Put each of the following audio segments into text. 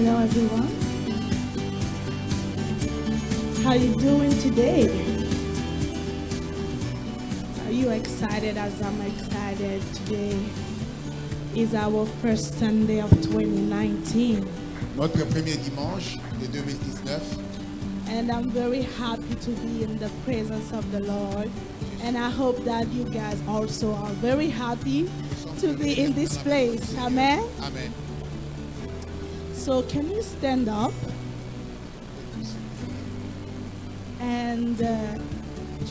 Hello everyone. How you doing today? Are you excited as I'm excited? Today is our first Sunday of 2019. Notre premier dimanche de 2019. And I'm very happy to be in the presence of the Lord. And I hope that you guys also are very happy to be in this place. Amen. Amen. So can you stand up and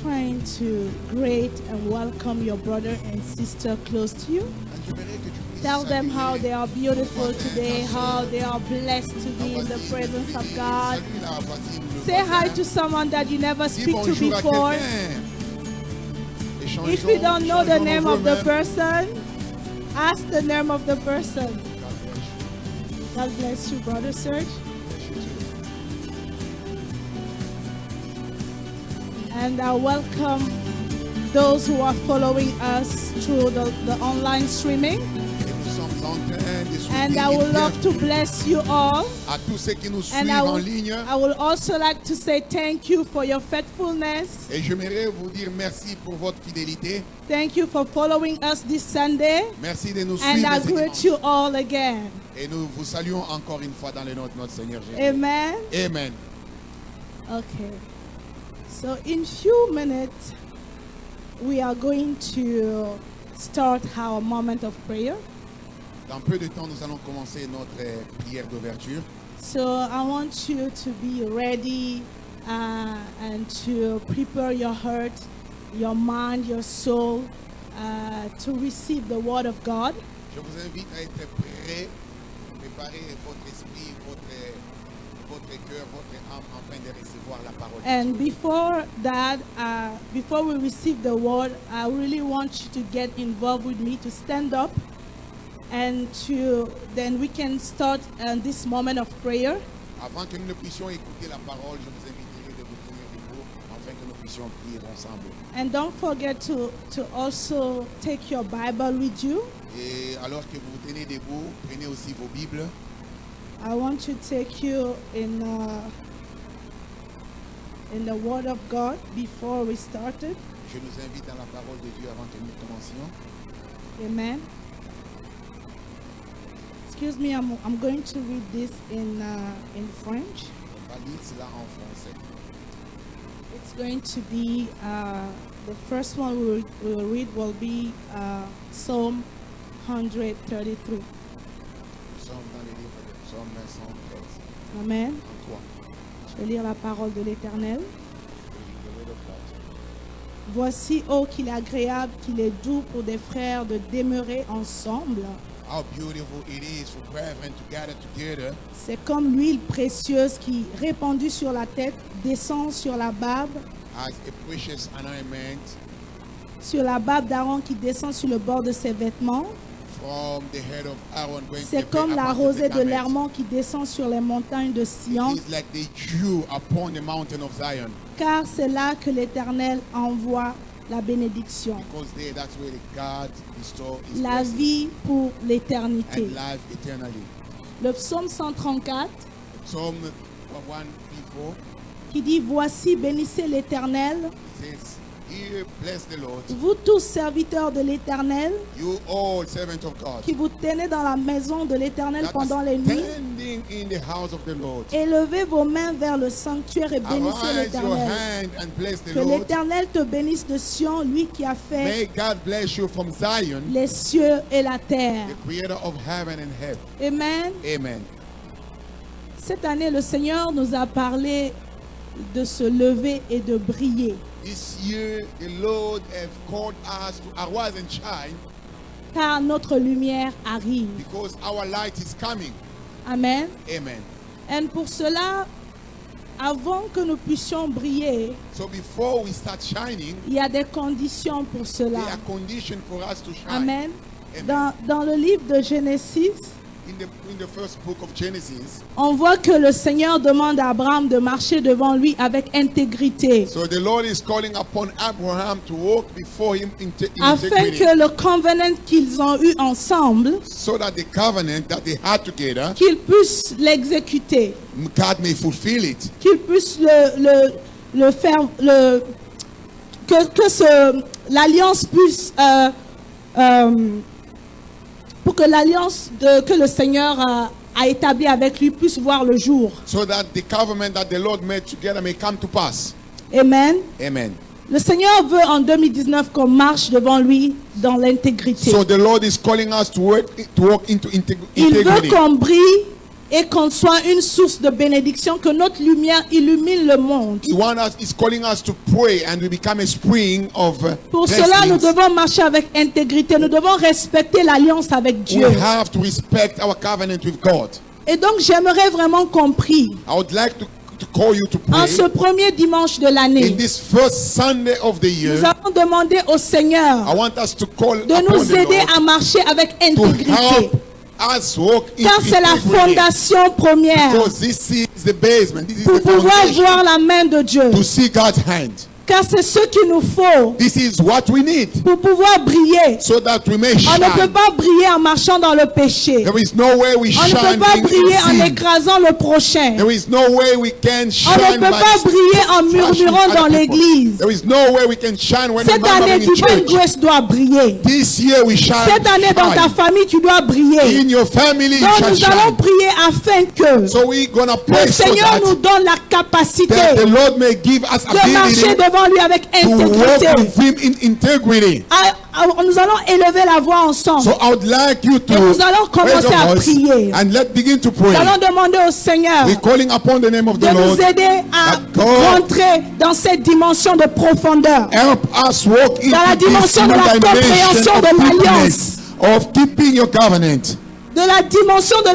trying to greet and welcome your brother and sister close to you? Tell them how they are beautiful today, how they are blessed to be in the presence of God. Say hi to someone that you never speak to before. If you don't know the name of the person, ask the name of the person. God bless you, Brother Serge. And I welcome those who are following us through the online streaming. And I would love to bless you all. À tous ceux qui nous suivent And en ligne. I would also like to say thank you for your faithfulness. Et j'aimerais vous dire merci pour votre fidélité. Thank you for following us this Sunday. Merci de nous And suivre I ce greet dimanche. you all again. Et nous vous saluons encore une fois dans le nom de notre Seigneur Jésus. Amen. Amen. Okay. So in few minutes, we are going to start our moment of prayer. Dans peu de temps, nous allons commencer notre prière d'ouverture. So I want you to be ready and to prepare your heart, your mind, your soul to receive the word of God. Je vous invite à être prêts, préparer votre esprit, votre cœur, votre âme afin de recevoir la parole. And before that, before we receive the word, I really want you to get involved with me, to stand up, and then we can start this moment of prayer. Avant que nous ne puissions écouter la parole, je vous inviterai de vous tenir debout afin que nous puissions prier ensemble. And don't forget to also take your Bible with you. Et alors que vous vous tenez debout, prenez aussi vos Bibles. I want to take you in the Word of God before we started. Je nous invite dans la parole de Dieu avant que nous commencions. Amen. Excuse me, I'm going to read this in French. On va lire cela en français. It's going to be the first one we will read will be Psalm 133. Nous sommes dans le livre de Psaume 113. Amen. 3. Je vais lire la parole de l'Éternel. The word of God. Voici, oh, qu'il est agréable, qu'il est doux pour des frères de demeurer ensemble. How beautiful it is for brethren to gather together. C'est comme l'huile précieuse qui, répandue sur la tête, descend sur la barbe As a precious anointment d'Aaron qui descend sur le bord de ses vêtements. from the head of Aaron going to C'est the comme la upper rosée de garment. l'Hermon qui descend sur les montagnes de Sion, It is like the dew upon the mountain of Zion. car c'est là que l'Éternel envoie la bénédiction, Because there, that's where the God bestows his la blessing vie pour l'éternité. and life eternally. Le psaume 134 Psalm 1:4 qui dit « Voici, bénissez l'Éternel, says, "Here, bless the Lord, vous tous serviteurs de l'Éternel, you all servants of God, qui vous tenez dans la maison de l'Éternel that pendant are les nuits. standing in the house of the Lord. Élevez vos mains vers le sanctuaire et bénissez Arise your l'Éternel. hand and bless the Que Lord. l'Éternel te bénisse de Sion, lui qui a fait May God bless you from Zion, les cieux et la terre. the creator of heaven and earth." Amen. Amen. Cette année, le Seigneur nous a parlé de se lever et de briller. This year, the Lord has called us to arise and shine Car notre lumière arrive. because our light is coming. Amen. Amen. Et pour cela, avant que nous puissions briller, So before we start shining, il y a des conditions pour there cela. are conditions for us to shine. Amen. Amen. Dans le livre de Genèse, in the first book of Genesis, on voit que le Seigneur demande à Abraham de marcher devant lui avec intégrité, so the Lord is calling upon Abraham to walk before him in afin integrity, que le covenant qu'ils ont eu ensemble, so that the covenant that they had together, qu'ils puissent l'exécuter, God may fulfill it. qu'ils puissent le faire, l'alliance puisse, pour que l'alliance que le Seigneur a établie avec lui puisse voir le jour. So that the covenant that the Lord made together may come to pass. Amen. Amen. Le Seigneur veut en 2019 qu'on marche devant lui dans l'intégrité. So the Lord is calling us to walk into Il veut integrity. qu'on brille et qu'on soit une source de bénédiction, que notre lumière illumine le monde. He's calling us to pray and we become a spring of Pour cela, nous blessings. devons marcher avec intégrité. Nous devons respecter l'alliance avec Dieu. We have to respect our covenant with God. Et donc, j'aimerais vraiment qu'on prie I would like to call you to en pray. ce premier dimanche de In l'année. this first Sunday of the year, Nous allons demander au Seigneur I want us to call de upon nous the aider Lord à marcher avec to intégrité. help us walk into Car c'est la integrity. fondation première Because this is the basement, this is pour the pouvoir foundation voir la main de Dieu. to see God's hand. Car c'est ce qu'il nous faut This is what we need pour pouvoir briller. so that we may On ne peut shine. pas briller en marchant dans le péché. There is no way we On ne peut shine pas in briller en sin. écrasant le prochain. There is no way we can On ne shine peut by pas briller en trashing murmurant dans other people. l'église. There is no way we can shine when we're Cette année, murmuring in Divine church. Grace doit briller. This year we shine. Cette année, dans ta shine. famille, tu dois briller. In your family, you Donc, shall nous allons shine. prier afin que So we're gonna le pray so Seigneur nous that donne la capacité the Lord may give us de marcher ability devant lui avec to walk intégrité. with Him in integrity. Nous allons élever la voix ensemble. So I would like you to Et nous allons raise commencer your à voice prier. and let's begin to pray. Nous allons demander au Seigneur We're calling upon the name of de the nous Lord. aider à that God rentrer dans cette dimension de profondeur. help us walk into Dans la this dimension new de la dimension compréhension of de l'alliance. deepness, of keeping your covenant. De la dimension de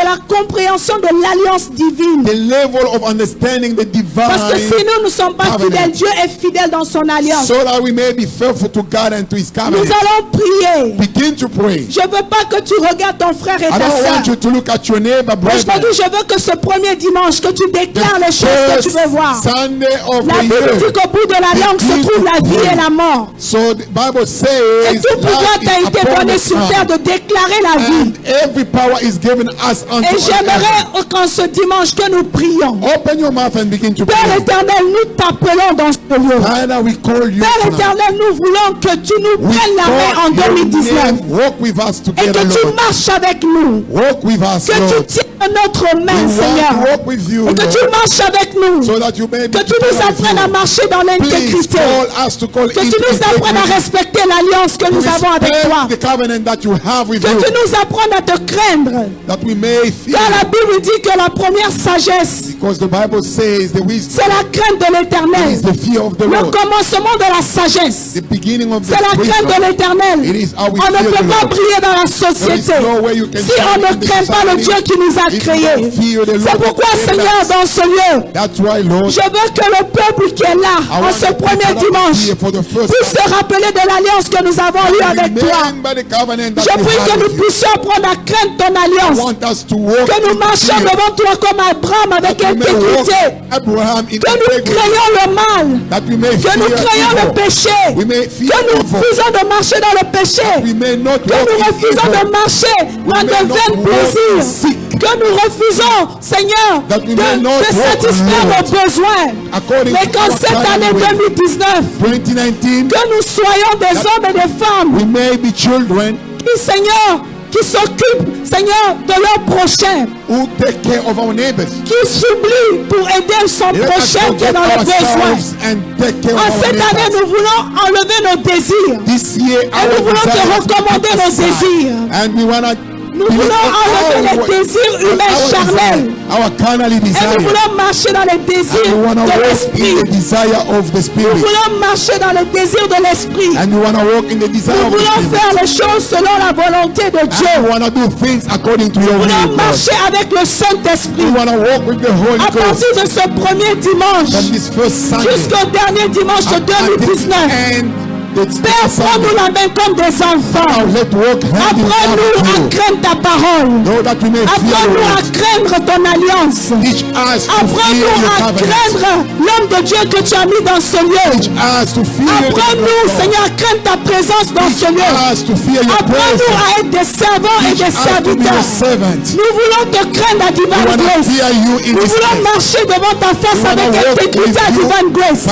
la compréhension de l'alliance divine. The level of understanding the Parce que si divine, nous ne sommes pas covenant. fidèles, Dieu est fidèle dans son alliance. so that we may be faithful to God and to His Nous covenant. allons prier. Begin to pray. Je ne veux pas que tu regardes ton frère et I ta don't soeur. want you to look at your neighbor, brother. Aujourd'hui, je veux que ce premier dimanche, que tu déclares les choses que tu veux voir. Sunday of La the Bible dit year. qu'au bout de la langue se trouve la vie et la mort. So the Bible Et says tout pouvoir life t'a is été upon donné the sur terre tongue, de déclarer la vie. and every power is given us unto Et us. j'aimerais qu'en ce dimanche que nous prions. Open your mouth and begin to Père pray. éternel, nous t'appelons dans ce lieu. Father, we call you Père tonight. éternel, nous voulons que tu nous We prennes la main en call your 2019 name. Walk with us et together, que tu Lord. marches avec nous. Walk with us, Que tu Lord. tiennes notre We main, want to Seigneur. walk with you, Et que tu Lord, marches avec nous. so that you may be Que tu nous together with apprennes à you. marcher dans Please l'intégrité. call us to call Que tu into nous apprennes à integrity. respecter l'alliance que To nous avons avec toi. respect the covenant that you have with Que you, tu nous apprennes à te craindre. that we may fear. Car la Bible dit que la première sagesse, Because the Bible says the wisdom c'est la crainte de is l'éternel. the fear of the Le Lord. commencement de la sagesse, The beginning of the c'est la crainte de wisdom. l'éternel. It is how we On ne fear peut the pas Lord. briller dans la There is société no way you can si on shine ne in the craint pas le society Dieu qui nous a if you créés. don't fear the C'est Lord. pourquoi, Seigneur, dans ce lieu, That's why, Lord, je veux que le peuple qui est là, I en want ce the premier people that are dimanche, here for the first puisse se rappeler de l'alliance que nous avons eue avec toi. remember the covenant that Je we prie have que nous with you. puissions apprendre à craindre ton I alliance. want us to walk Que nous in marchions fear. devant toi comme Abraham avec That we may walk intégrité. Abraham in Que nous integrity. craignons le mal. That we may Que nous fear craignons le evil. péché. We may fear Que nous evil. refusons de marcher dans le péché. We may not Que walk nous in refusons de evil. marcher dans may de not vains walk plaisirs. sick. Que nous refusons, Seigneur, That we may not de walk satisfaire alone. nos besoins. According Mais to qu'en our cette année covenant, 2019, 2019, que nous soyons des hommes et des femmes we may be children qui, Seigneur, qui s'occupent, Seigneur, de leur prochain, who take care of our neighbors. qui s'oublient pour aider son Let us prochain qui est forget dans le besoin. ourselves and take care En of our cette année, neighbors. nous voulons enlever nos désirs. This year, Et nous voulons te recommander nos désirs. and we wanna Nous voulons enlever les désirs humains charnels. our carnally Et nous desire. voulons marcher dans les désirs And we wanna de walk in l'esprit. the desire of the Nous Spirit. voulons marcher dans les désirs de l'esprit. And we wanna walk in the desire Nous of the voulons Spirit. faire les choses selon la volonté de And we Dieu. wanna do things according to your Nous will, voulons Lord. marcher avec le We Saint-Esprit. wanna walk with the Holy À Ghost partir de ce premier dimanche from this first Sunday jusqu'au dernier dimanche de at the 2019. end Père, prends-nous la main comme des enfants. Apprends-nous à craindre ta parole. Apprends-nous à craindre ton alliance. Apprends-nous à craindre l'homme de Dieu que tu as mis dans ce lieu. Apprends-nous, Seigneur, à craindre ta présence dans ce lieu. Apprends-nous à être des servants et des serviteurs. Nous voulons te craindre à Divine Grace. Nous voulons marcher devant ta face avec intégrité à Divine Grace.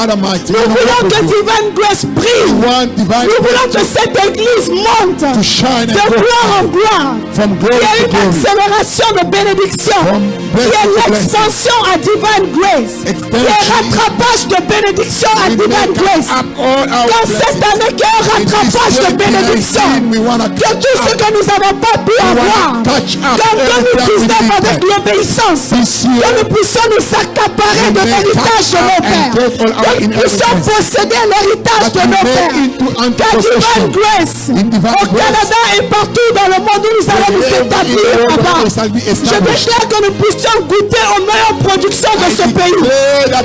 Nous voulons que Divine Grace brille. Nous voulons que cette église monte de gloire en gloire. Il y a une accélération de bénédiction. Il y a l'expansion à Divine Grace. Il y a un rattrapage de bénédiction à Divine Grace. Dans cette année, qu'il y a un rattrapage de bénédiction. Que tout ce que nous n'avons pas pu avoir, comme 2019 avec l'obéissance, que nous puissions nous accaparer de l'héritage de nos pères. Que nous puissions posséder l'héritage de nos pères. Car Divine Grace, au Canada et partout dans le monde où nous allons nous établir là-bas, je déclare que nous puissions goûter aux meilleures productions de ce pays.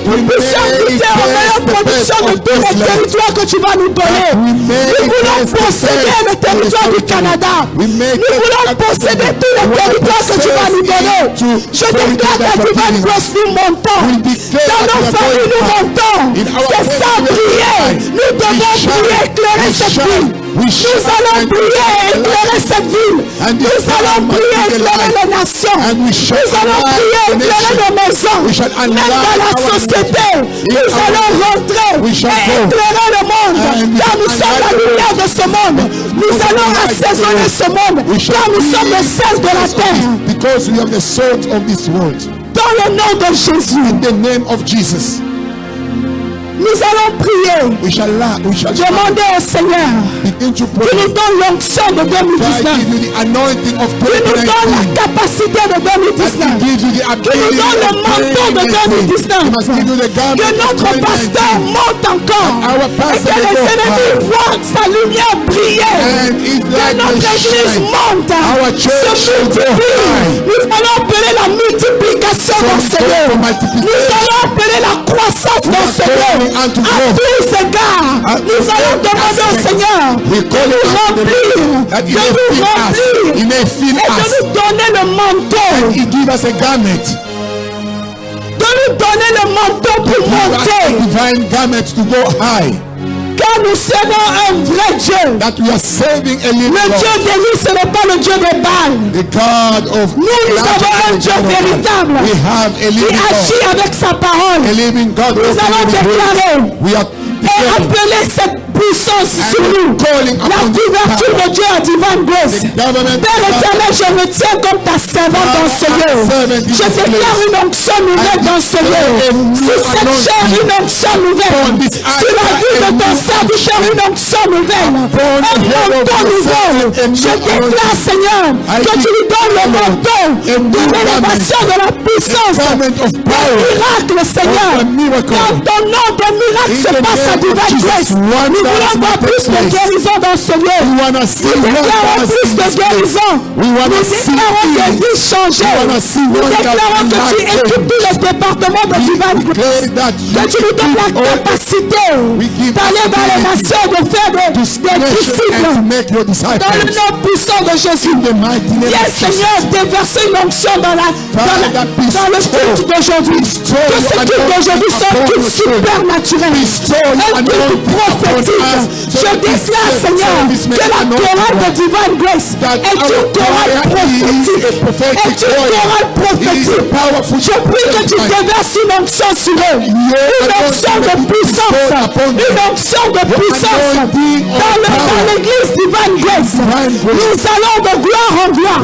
Nous puissions goûter aux meilleures productions de tous les territoires que tu vas nous donner. Nous voulons posséder le territoire du Canada. Nous voulons posséder tous les territoires que tu vas nous donner. Je déclare qu'à Divine Grace, nous montons. Dans nos familles, nous montons. C'est ça, briller. Nous devons briller, éclairer cette ville. Nous allons briller, éclairer cette ville. Nous allons briller, éclairer les nations. Nous allons briller, éclairer nos maisons. Même dans la société, nous allons rentrer et éclairer le monde. Car nous sommes la lumière de ce monde. Nous allons assaisonner ce monde. Car nous sommes le sel de la terre. Because we have the salt of this world. Dans le nom de Jésus. In the name of Jesus. Nous allons prier. Demander au Seigneur qui nous donne l'onction de 2019. Qui nous donne la capacité de 2019. Qui nous donne le manteau de 2019. Que notre pasteur monte encore. Et que les ennemis voient sa lumière briller. Que notre église monte. Se multiplie. Nous allons appeler la multiplication dans ce lieu. Nous allons appeler la croissance dans ce lieu. À tous égards, nous allons demander au Seigneur de nous remplir, et de nous donner le manteau. De nous donner le manteau pour monter. Car nous servons un vrai Dieu. Le Dieu d'Élie, ce n'est pas le Dieu de Baal. Nous avons un Dieu véritable qui agit avec sa parole. Nous allons déclarer et appeler cette puissance sur nous. La couverture de Dieu à Divine Grace. Père éternel, je me tiens comme ta servante dans ce lieu. Je déclare une onction nouvelle dans ce lieu. Sur cette chair, une onction nouvelle. Sur la vie de ton serviteur, une onction nouvelle. Un manteau nouveau. Je déclare, Seigneur, que tu lui donnes le manteau de l'élévation de la puissance. Des miracles, Seigneur. Dans ton nom, des miracles se passent à Divine Grace. Nous voulons voir plus de guérison dans ce lieu. Nous déclarons plus de guérison. Nous déclarons des vies changées. Nous déclarons que tu équipes tous les départements de Divine Grace. Que tu nous donnes la capacité d'aller dans les nations, de faire des disciples. Dans le nom puissant de Jésus. Viens, Seigneur, déverser une onction dans le culte d'aujourd'hui. Que ce culte d'aujourd'hui soit un culte supernaturel. Un culte prophétique. Je déclare, Seigneur, que la chorale de Divine Grace est une chorale prophétique. Je prie que tu déverses une onction sur eux. Une onction de puissance. Une onction de puissance. Dans l'église Divine Grace. Nous allons de gloire en gloire.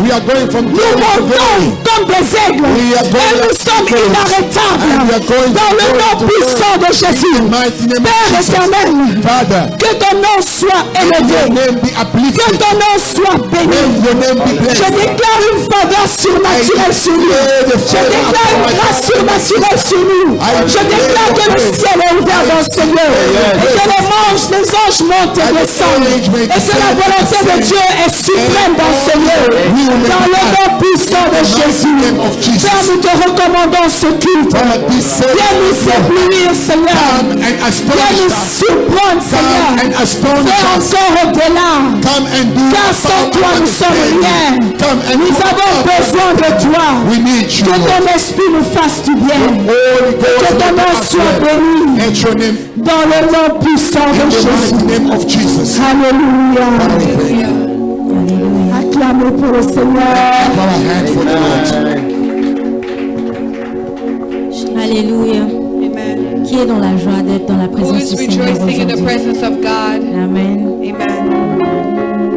Nous montons comme des aigles. Et nous sommes inarrêtables. Dans le nom puissant de Jésus. Père éternel, que ton nom soit élevé, que ton nom soit béni. Je déclare une faveur surnaturelle sur nous. Je déclare une grâce surnaturelle sur nous. Je déclare que le ciel est ouvert dans ce lieu et que les anges montent et descendent et que la volonté de Dieu est suprême dans ce lieu. Dans le nom puissant de Jésus. Père, nous te recommandons ce culte. Viens nous éblouir, Seigneur. Viens nous surprendre, Seigneur. and astonish Fais us. encore au-delà. Come and do Car sans toi, nous sommes rien. Come and Nous do avons our besoin de toi. We need you, Que Lord. ton esprit nous fasse du bien. Holy Ghost, Que ton nom soit béni. let your name Dans le nom puissant de in the Jésus. mighty name of Jesus. Alléluia. Hallelujah. Acclamez pour le Seigneur. Clap our hand for the Lord. Alléluia. Amen. Qui est dans la joie d'être dans la Who présence is du Seigneur rejoicing in the aujourd'hui? presence of God? Amen. Amen.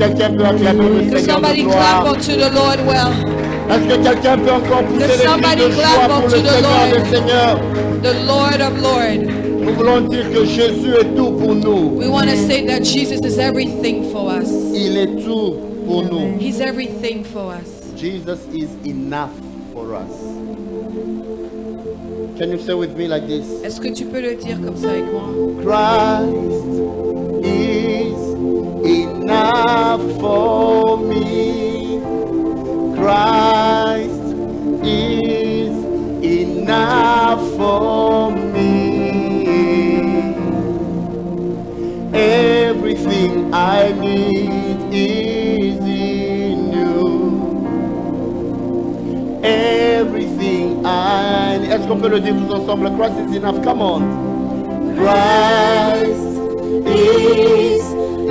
quelqu'un peut acclamer le Can Seigneur de somebody gloire? clap unto the Lord well? Est-ce que quelqu'un peut encore pousser Can les somebody cris de clap joie pour unto le the Seigneur Lord? des Seigneurs? The Lord of Lords. Nous voulons dire que Jésus est tout pour nous. We want to say that Jesus is everything for us. Il est tout pour nous. He's everything for us. Jesus is enough for us. Can you say with me like this? Est-ce que tu peux le dire comme ça avec moi? Christ is enough for me. Christ is enough for me. Everything I need is in you. Everything I need. Est-ce qu'on peut le dire tous ensemble? Christ is enough. Come on. Christ is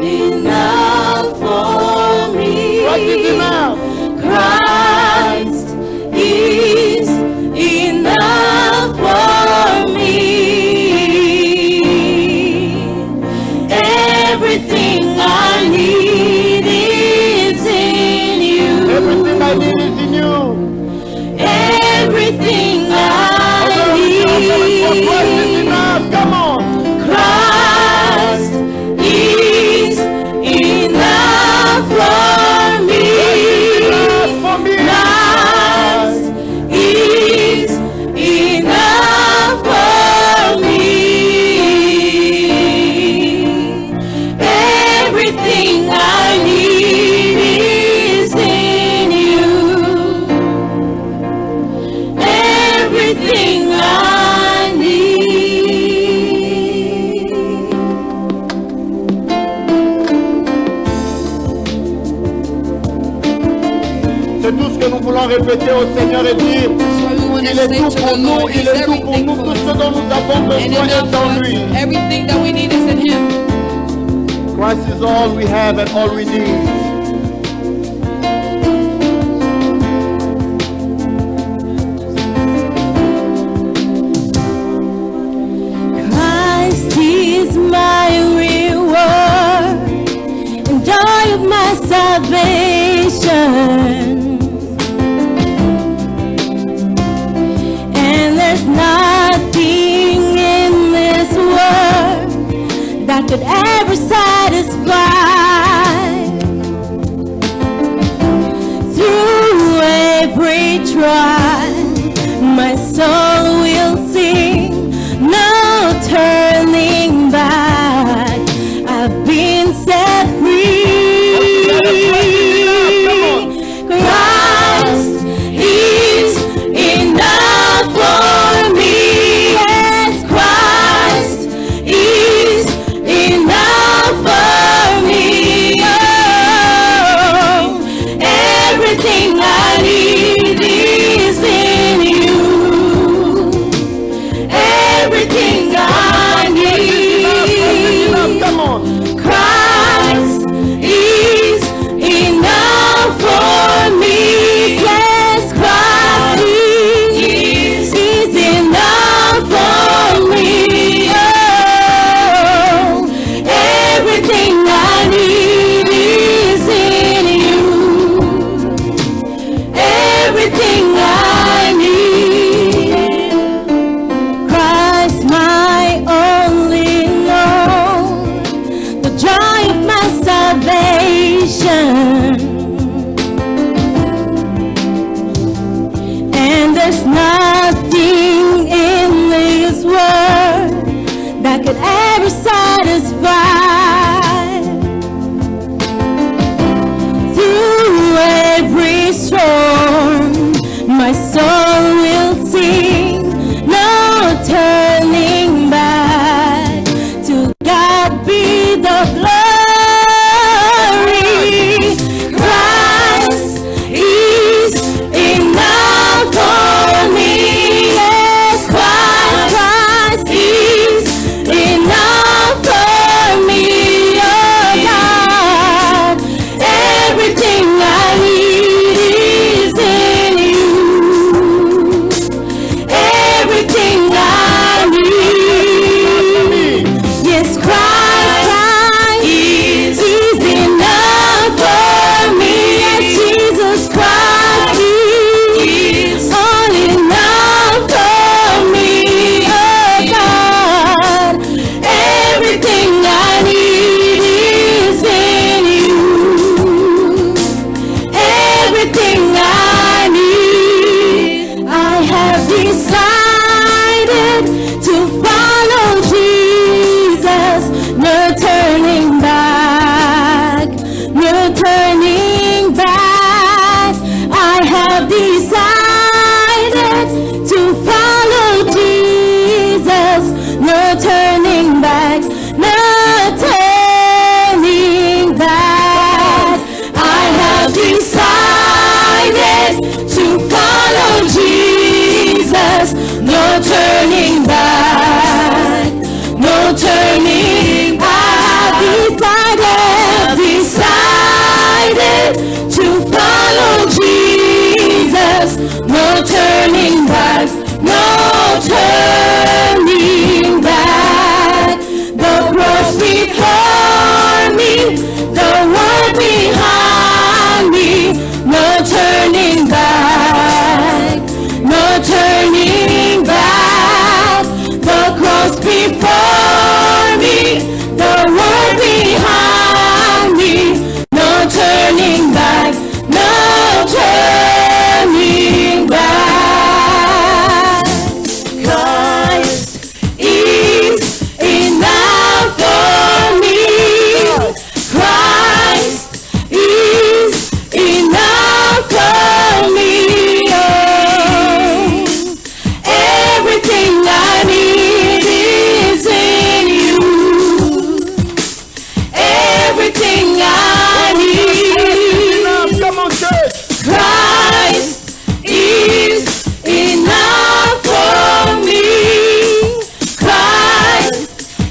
enough for me. Christ is enough. Christ is enough for me. Everything I need is in you. Everything I need is in you. Everything I Christ is need. enough. Come on. Christ is enough for me. Enough for me. Christ is enough for me. Everything I need is in you. Everything I need. C'est tout ce que nous voulons répéter au Seigneur et dire. That's why we want to Il est say tout to pour the nous, Lord, il He's est tout pour everything nous. for Tout us. ce dont nous avons And besoin est enough en for us. lui. Everything that we need is in Him. Christ is all we have and all we need. Christ is my reward and joy of my salvation. And there's nothing in this world that could ever satisfy. Through every trial, my soul will sing, no turning back. I've been set free. Christ is enough for me. Yes, Christ is enough for me. Oh, everything I need is everything I need. Come on, church. Christ is enough for me. Christ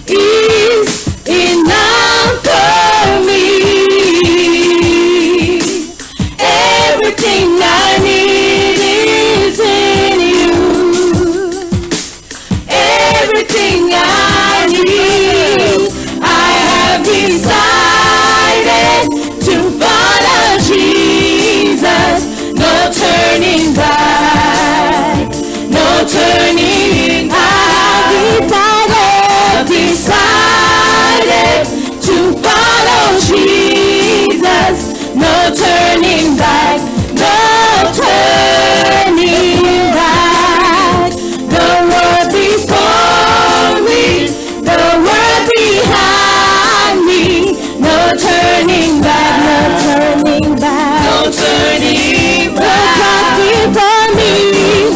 is enough for me. Everything I need is in you. Everything I need, I have decided to follow Jesus. No turning back, no turning back. I've decided to follow Jesus. No turning back, no turning back. The world before me, the world behind me. No turning back, no turning back, no turning back. The cross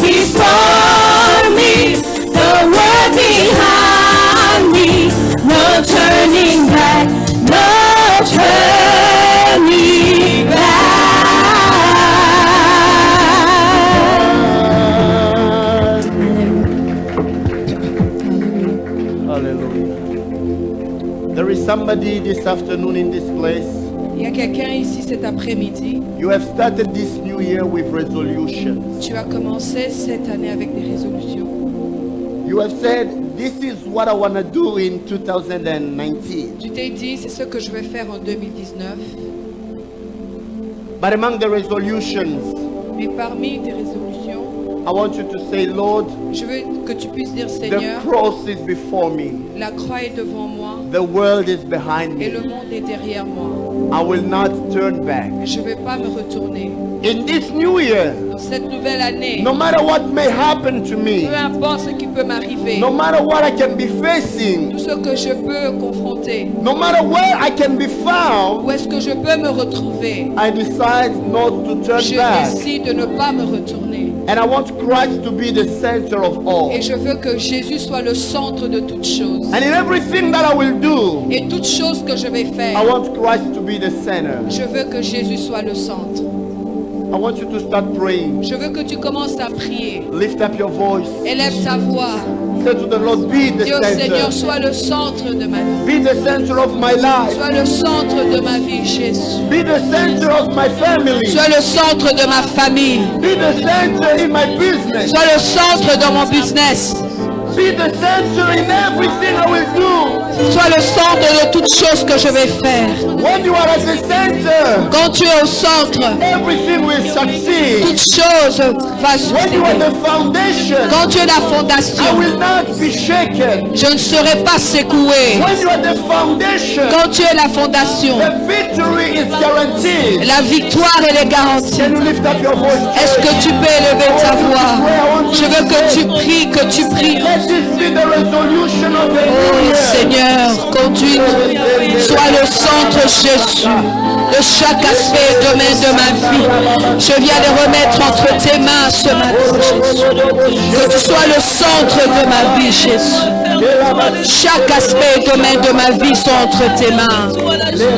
before me, the world behind me. No turning back, no turning back. Hallelujah. There is somebody this afternoon in this place. Il y a quelqu'un ici cet après-midi. You have started this new year with resolutions. Tu as commencé cette année avec des résolutions. You have said, this is what I want to do in 2019. Tu t'es dit, c'est ce que je vais faire en 2019. But among the resolutions, Mais parmi tes résolutions, I want you to say, Lord, je veux que tu puisses dire, the Seigneur, cross is before me. la croix est devant moi The world is behind et le me. monde est derrière moi. I will not turn back. Je ne vais pas me retourner. In this new year, Dans cette nouvelle année, no matter what may happen to me, peu importe ce qui peut m'arriver, no matter what I can be facing, tout ce que je peux confronter, no matter where I can be found, où est-ce que je peux me retrouver, I decide not to turn je back. décide de ne pas me retourner. And I want Christ to be the center of all. Et je veux que Jésus soit le centre de toutes choses. And in everything that I will do, Et toutes choses que je vais I faire, want Christ to be the center. je veux que Jésus soit le centre. I want you to start praying. Je veux que tu commences à prier. Lift up your voice. Élève ta voix. Say to the Lord, be the Dis au Seigneur, center. sois le centre de ma vie. Be the center of my life. Sois le centre de ma vie, Jésus. Be the center of my family. Sois le centre de ma famille. Be the center in my business. Sois le centre de mon business. Be the center in everything I will do. Sois le centre de toutes choses que je vais faire. When you are at the center, Quand tu es au centre, everything will succeed. toute chose va When you are succéder. the foundation, Quand tu es la I fondation, will not be shaken. je ne serai pas secoué. When you are the foundation, Quand tu es la fondation, the victory is guaranteed. la victoire elle est garantie. Can you lift up your voice? Est-ce que tu peux élever ta voix? Je veux que tu pries, que tu pries. Let this be the resolution of the Oh new year. Seigneur, conduis-nous. Sois le centre, Jésus, de chaque aspect et domaine de ma vie. Je viens les remettre entre tes mains ce matin, Jésus. Que tu sois le centre de ma vie, Jésus. Chaque aspect et domaine de ma vie sont entre tes mains.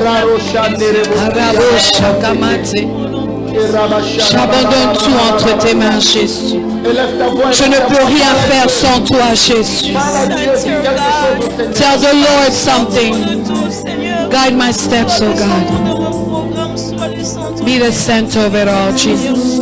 Arabo shakamate. J'abandonne tout entre tes mains, Jésus. Je ne peux rien faire sans toi, Jésus. Tell the Lord something. Guide my steps, oh God. Be the center of it all, Jesus.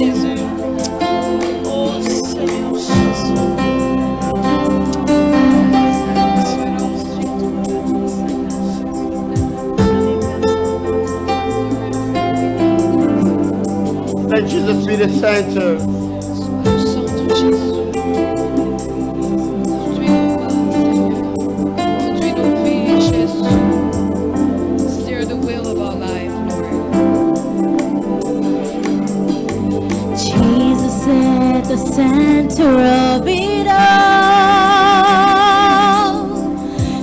Let Jesus be the center. Steer the wheel of our life, Lord. Jesus at the center of it all.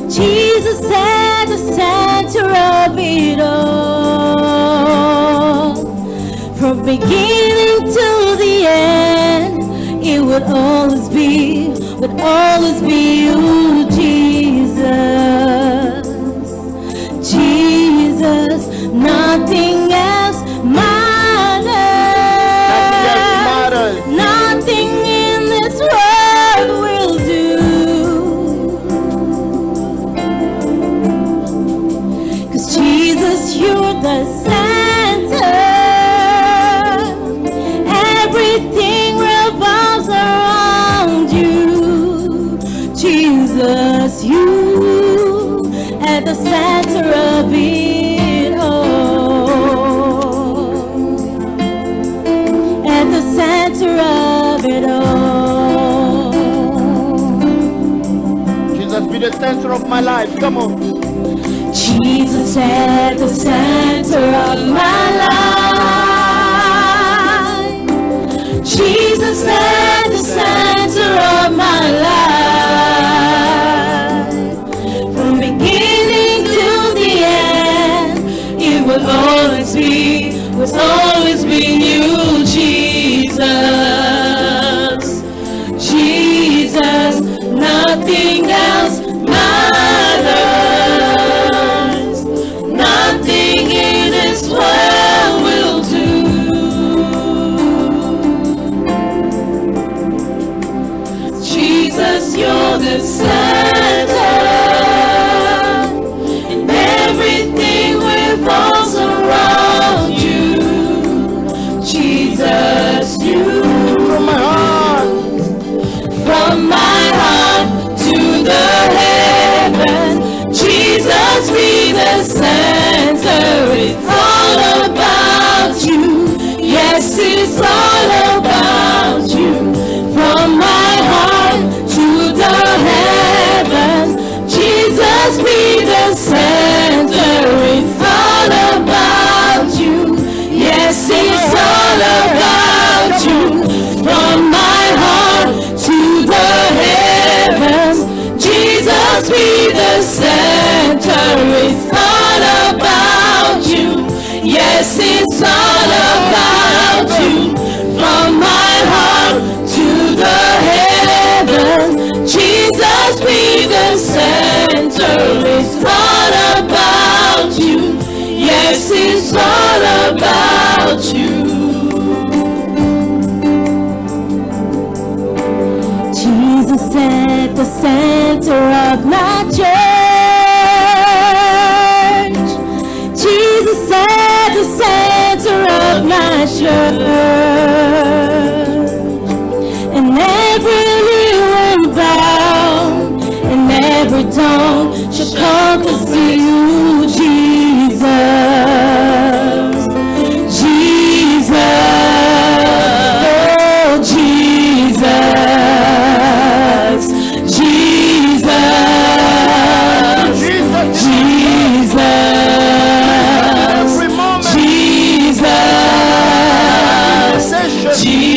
Jesus at the center of it all. From beginning to the end, it would always be you, Jesus. Jesus, Nothing else matters. Nothing in this world will do. 'Cause Jesus, you're the center. Everything revolves around you. Jesus, you at the center of it all. At the center of it all. Jesus, be the center of my life. Come on. Jesus at the center of my life. Jesus at the center of my life. From beginning to the end, it will always be you, Jesus. Jesus, nothing else matters. Nothing in this world will do. Jesus, you're the center, and everything revolves around you. Jesus, you. From my heart. From my heart to the heaven, Jesus be the center. It's all about you. Yes, it's all about you. From my heart to the heaven, Jesus be the center. It's all about you. Yes, it's all about you. From my heart to the heavens, Jesus be the center. It's all about you. Yes, it's all about you. From my heart to the heavens, Jesus be the center. It's all about you. Yes, it's all about you. Jesus at the center of my church. Jesus at the center of my church. And every knee will bow, and every tongue shall confess to you, Jesus. Jesus. Oh, Jesus. Jesus. Jesus. Every moment. Jesus. Jesus. Jesus.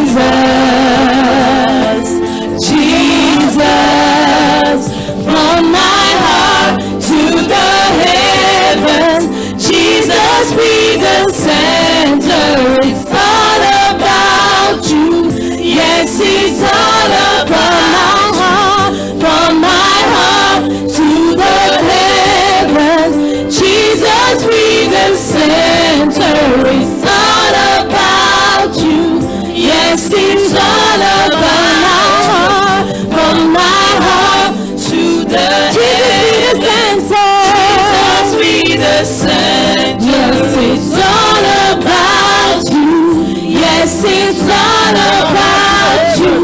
Jesus. Jesus. From my heart to the heavens, Jesus be the center. It's all about you. Yes, it's all about my heart. From my heart to the heavens, Jesus be the center. It's all about you. Yes, it's all about my heart. From my heart to the heavens, Jesus be the center. Yes, it's all about you. Yes, it's all about you.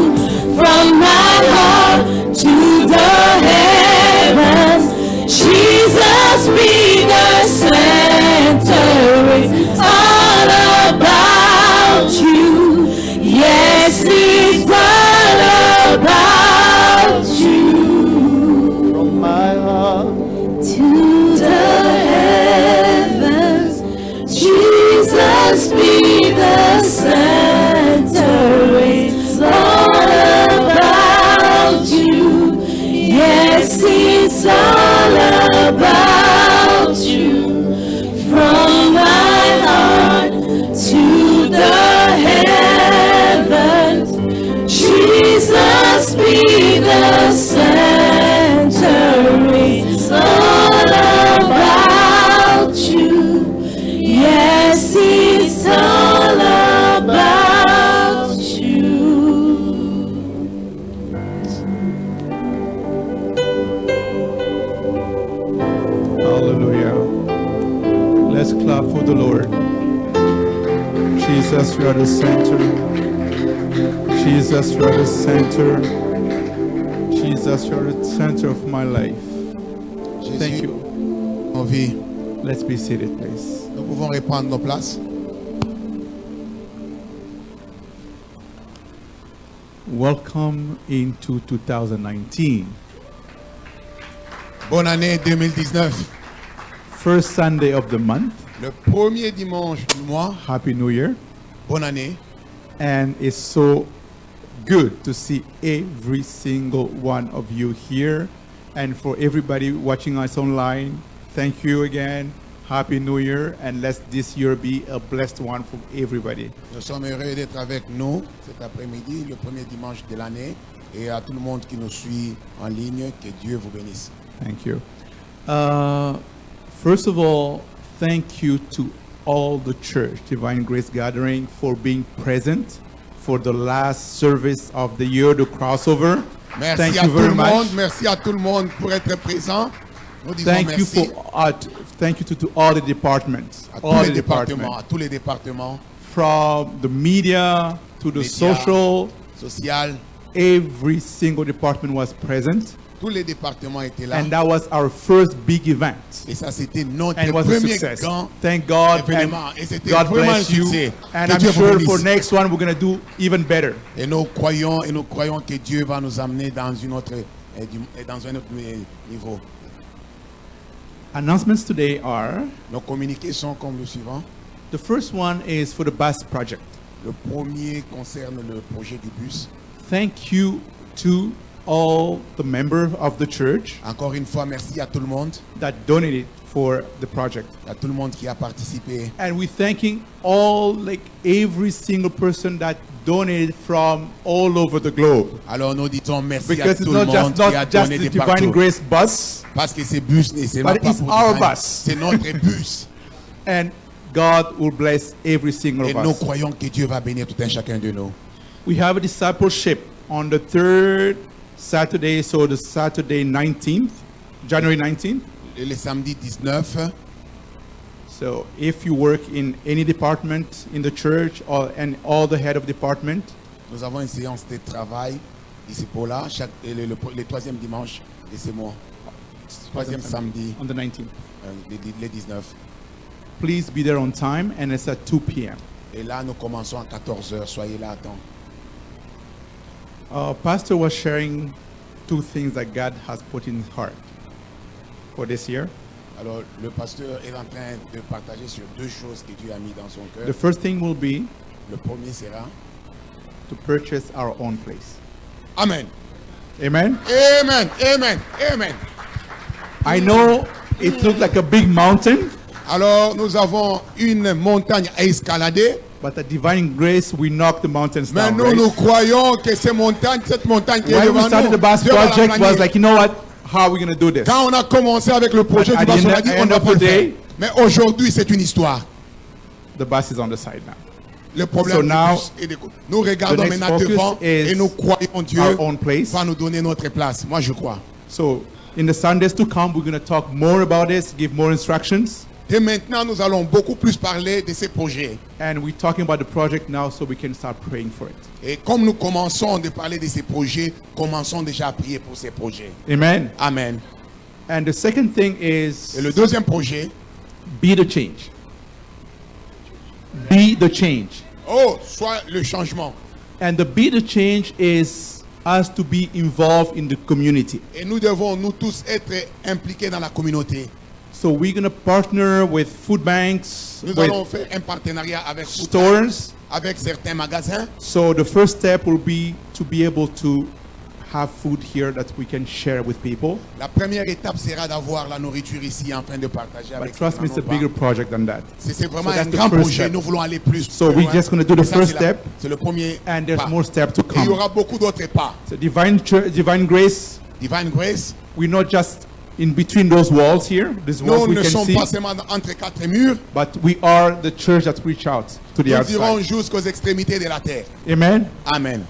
From my heart to the heavens, Jesus be the center. It's all about you. Yes, it's all about you. From my heart. To the heavens, Jesus be the center. It's all about you. Yes, it's all about you. From my heart for the Lord. Jesus, you are the center. Jesus, you are the center. Jesus, you are the center of my life. Thank Jésus, you. en vie. Let's be seated, please. Nous pouvons reprendre nos places. Welcome into 2019. Bonne année 2019. First Sunday of the month. Le premier dimanche du mois. Happy New Year. Bonne année. And it's so good to see every single one of you here. And for everybody watching us online, thank you again. Happy New Year. And let this year be a blessed one for everybody. Nous sommes heureux d'être avec nous cet après-midi, le premier dimanche de l'année. Et à tout le monde qui nous suit en ligne, que Dieu vous bénisse. Thank you. First of all, thank you to all the church, Divine Grace Gathering, for being present for the last service of the year, the crossover. Merci Thank à you tout very le much. monde. Merci à tout le monde pour être présent. Nous disons Thank you merci thank you to all the departments, à all tous les the départements, à tous les départements, from the media to the Media. social. social. Every single department was present, Tous les départements étaient là. and that was our first big event. Et ça, c'était notre And it was a premier success. grand Thank God, and événement. Et c'était God vraiment un bless you. succès. And Que I'm Dieu vous sure bénisse. for next one we're gonna do even better. Et nous croyons que Dieu va nous amener dans dans un autre niveau. Announcements today are, Nos communiqués sont comme le suivant. the first one is for the bus project. Le premier concerne le projet du bus. Thank you to all the members of the church Encore une fois, merci à tout le monde, that donated for the project. à tout le monde qui a participé. And we're thanking every single person that donated from all over the globe. Alors nous disons merci à Because it's tout le not monde qui a just the donné de Divine partout. Grace bus, Parce que ces bus, c'est But pas it's pour our Divine, bus. c'est notre bus. and God will bless every single Et of nous us. croyons que Dieu va bénir tout un chacun de nous. We have a discipleship on the third Saturday, so the Saturday 19th, January 19th. Et le samedi 19, So if you work in any department in the church and all the head of department, nous avons une séance de travail ici pour là, le troisième dimanche de ce mois. Troisième samedi, on the 19th, le 19. please be there on time, and it's at 2 p.m. Et là, nous commençons à 14h. Soyez là à temps. Pastor was sharing two things that God has put in his heart for this year. Alors, le pasteur est en train de partager sur deux choses que Dieu a mis dans son The cœur. first thing will be Le premier sera to purchase our own place. Amen. Amen. Amen. Amen. Amen. I know it looked like a big mountain, Alors, nous avons une montagne à escalader. but the divine grace, we knocked the mountains Mais down. nous, right? nous croyons que cette montagne qui est When we devant started nous, the bus Dieu va la project, was planer. like, you know what? How are we going to do this? Quand on a commencé avec le projet At du the bus, on a end- dit on end va of pas le the faire. day- Mais aujourd'hui, c'est une histoire. The bus is on the side now. Le problème So du now, bus est de- nous regardons the next maintenant focus devant is et nous croyons Dieu our own place. va nous donner notre place. Moi, je crois. So in the Sundays to come, we're going to talk more about this, give more instructions. Et maintenant, nous allons beaucoup plus parler de ces projets. And we're talking about the project now so we can start praying for it. Et comme nous commençons de parler de ces projets, commençons déjà à prier pour ces projets. Amen. Amen. And the second thing Et is le deuxième projet, be the change. Be the change. soit le changement. And the be the change is us to be involved in the community. Et nous devons, nous tous, être impliqués dans la communauté. So we're going to partner with food banks, Nous allons with faire un partenariat avec stores. avec certains magasins. So the first step will be to be able to have food here that we can share with people. La première étape sera d'avoir la nourriture ici afin de partager avec But trust me, it's a nos bigger parents. project than that. C'est vraiment So un that's the grand first projet. step. Nous voulons aller plus. So plus we're loin. just gonna do the Et ça, first c'est la- step. C'est le premier And there's pas. more steps to Et il y come. aura beaucoup d'autres pas. So divine grace, Divine Grace, we're not just in between those walls here, these walls nous we ne can sommes see, pas seulement entre quatre murs. but we are the church that reach out to the Nous irons outside. jusqu'aux extrémités de la terre. Amen. Amen.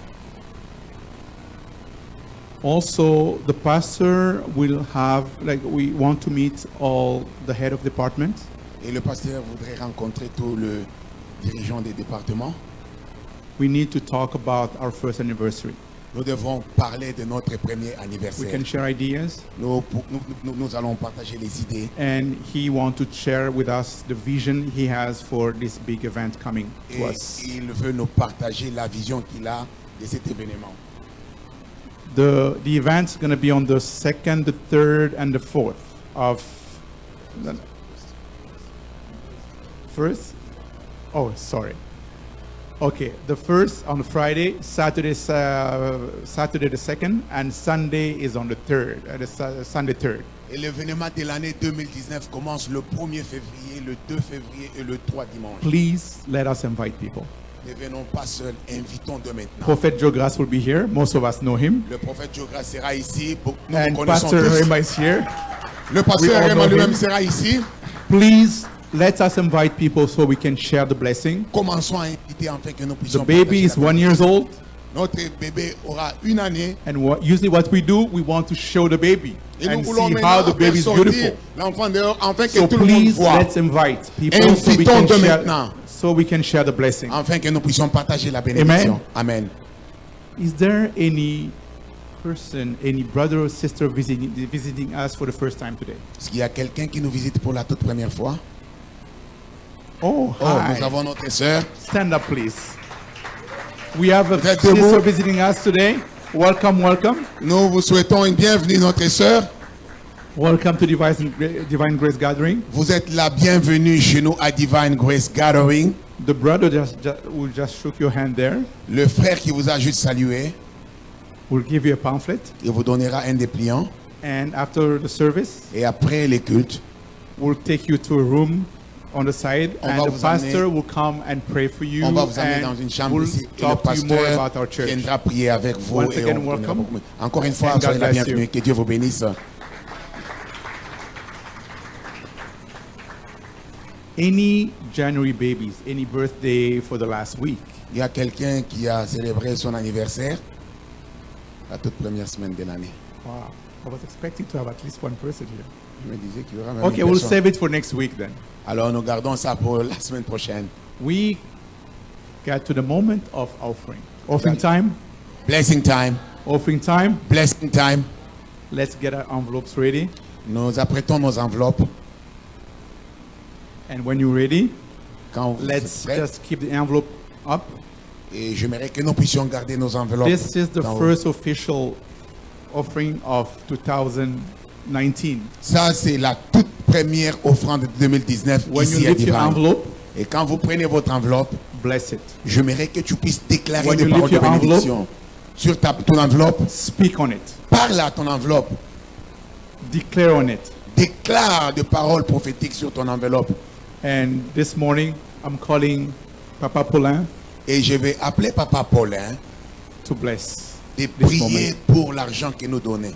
Also, the pastor will have, we want to meet all the head of departments. Et le pasteur voudrait rencontrer tous les dirigeants des départements. We need to talk about our first anniversary. Nous devons parler de notre premier We anniversaire. can share ideas, Nous allons partager les idées. and he wants to share with us the vision he has for this big event coming to Et us. il veut nous partager la vision qu'il a de cet événement. The event's going to be on the 2nd, the 3rd, and the 4th of first. Oh, sorry. Okay, the first on Friday, Saturday the 2nd, and Sunday is on the 3rd, Sunday 3rd. Et l'événement de l'année 2019 commence le 1er février, le 2 février et le 3 dimanche. Please let us invite people. Ne venons pas seuls, invitons de maintenant. Prophet Joe Grass will be here. Most of us know him. Le prophète Jogra sera ici. Nous And connaissons Pastor tous. Rema is here. Le We pasteur all Raymond know lui-même him. sera ici. Please let us invite people so we can share the blessing. Commençons à inviter afin que nous The puissions baby is partager la 1 year old, Notre bébé aura 1 année. and usually what we do, we want to show the baby Et nous and voulons see maintenant how the faire baby is sortir beautiful. l'enfant dehors afin que So tout le monde please voit. let's invite people so we Invitons can de share, maintenant. so we can share the blessing. Afin que nous puissions partager la bénédiction. Amen. Is there any person, any brother or sister visiting us for the first time today? Est-ce qu'il y a quelqu'un qui nous visite pour la toute première fois? Oh, Oh, hi. nous avons notre sœur. Stand up, please. We have a Vous êtes sister debout? visiting us today. Welcome, welcome. Nous vous souhaitons une bienvenue, notre sœur. Welcome to Divine Grace Gathering. Vous êtes la bienvenue chez nous à Divine Grace Gathering. The brother who just shook your hand there Le frère qui vous a juste salué, will give you a pamphlet. il vous donnera un dépliant. And after the service, Et après les cultes, we'll take you to a room on the side, On and va the vous pastor amener- will come and pray for you, on va vous amener dans une and chambre we'll ici. Et le talk to you more pasteur about our church. viendra prier avec vous. Once Et again, on vous donnera welcome. beaucoup. Encore une fois, And God soyez la bless bienvenue. you. Que Dieu vous bénisse. Any January babies, any birthday for the last week? Il y a quelqu'un qui a célébré son anniversaire la toute première semaine de l'année. Wow, I was expecting to have at least one person here. Je me disais qu'il y aura même Okay, une we'll personne. save it for next week then. Alors nous gardons ça pour la semaine prochaine. We got to the moment of offering. Offering time, Blessing time. offering time. Blessing time. Let's get our envelopes ready. Nous apprêtons nos enveloppes. And when you're ready, Quand vous êtes let's prêts. just keep the envelope up. Et j'aimerais que nous puissions garder nos enveloppes. This is the dans- first official offering of 2019. Ça, c'est la toute première offrande de 2019 When you ici à lift your Divine. envelope, Et quand vous prenez votre enveloppe, bless it. j'aimerais que tu puisses déclarer When des you paroles lift de your bénédiction sur ton enveloppe. Speak on it. Parle à ton enveloppe. Declare on it. Déclare des paroles prophétiques sur ton enveloppe. And this morning, I'm calling Papa Paulin Et je vais appeler Papa Paulin to bless de this prier moment. pour l'argent qu'il nous donnait.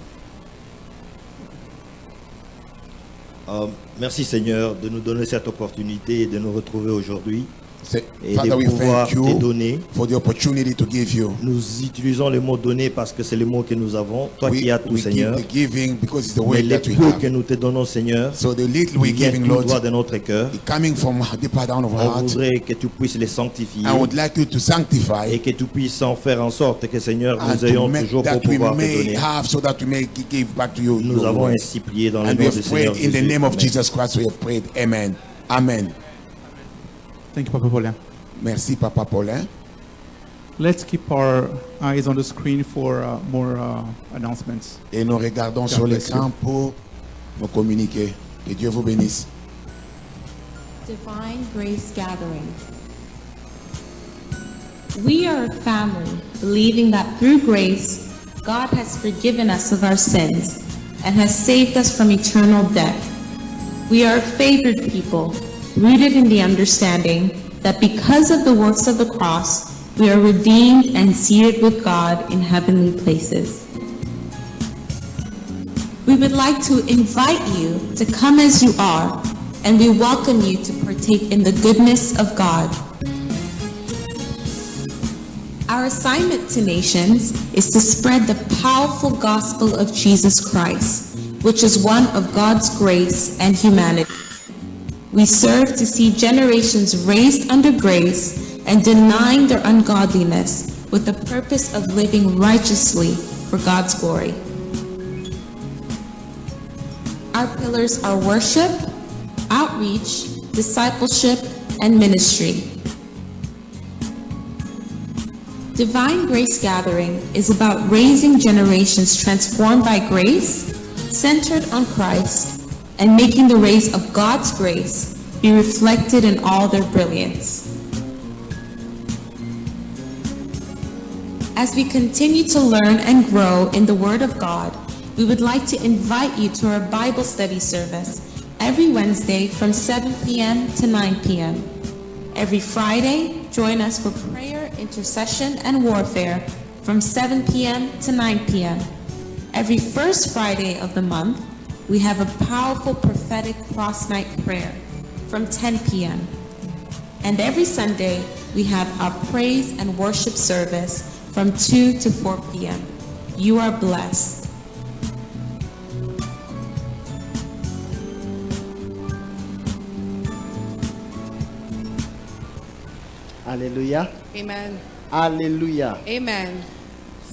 Merci Seigneur de nous donner cette opportunité et de nous retrouver aujourd'hui C'est- et Father, de we pouvoir thank te you donner. for the opportunity to give you. Nous utilisons le mot donner parce que c'est le mot que nous avons. Toi qui as tout we give Seigneur. the giving because it's the Mais way les that we peu que have. nous te donnons Seigneur, So the little qui we're vient giving, tout Lord, droit de notre cœur. is coming from deeper down of our On heart. voudrait que tu puisses les sanctifier I would like you to sanctify et que tu puisses en faire en sorte que Seigneur and nous to ayons make toujours pour that we pouvoir te may donner. have so that we may give back to you. Nous your avons word. ainsi prié dans le And we nom have du Seigneur prayed in the Jésus. name of Amen. Jesus Christ. We have prayed. Amen. Amen. Thank you, Papa Paulin. Merci, Papa Paulin. Let's keep our eyes on the screen for more announcements. Et nous regardons God sur bless l'écran pour nous communiquer. Que Dieu vous bénisse. Divine Grace Gathering. We are a family believing that through grace, God has forgiven us of our sins and has saved us from eternal death. We are a favored people, rooted in the understanding that because of the works of the cross, we are redeemed and seated with God in heavenly places. We would like to invite you to come as you are, and we welcome you to partake in the goodness of God. Our assignment to nations is to spread the powerful gospel of Jesus Christ, which is one of God's grace and humanity. We serve to see generations raised under grace and denying their ungodliness with the purpose of living righteously for God's glory. Our pillars are worship, outreach, discipleship, and ministry. Divine Grace Gathering is about raising generations transformed by grace, centered on Christ, and making the rays of God's grace be reflected in all their brilliance. As we continue to learn and grow in the Word of God, we would like to invite you to our Bible study service every Wednesday from 7 p.m. to 9 p.m. Every Friday, join us for prayer, intercession, and warfare from 7 p.m. to 9 p.m. Every first Friday of the month, we have a powerful prophetic cross-night prayer from 10 p.m. And every Sunday, we have our praise and worship service from 2 to 4 p.m. You are blessed. Alléluia. Amen. Alléluia. Amen.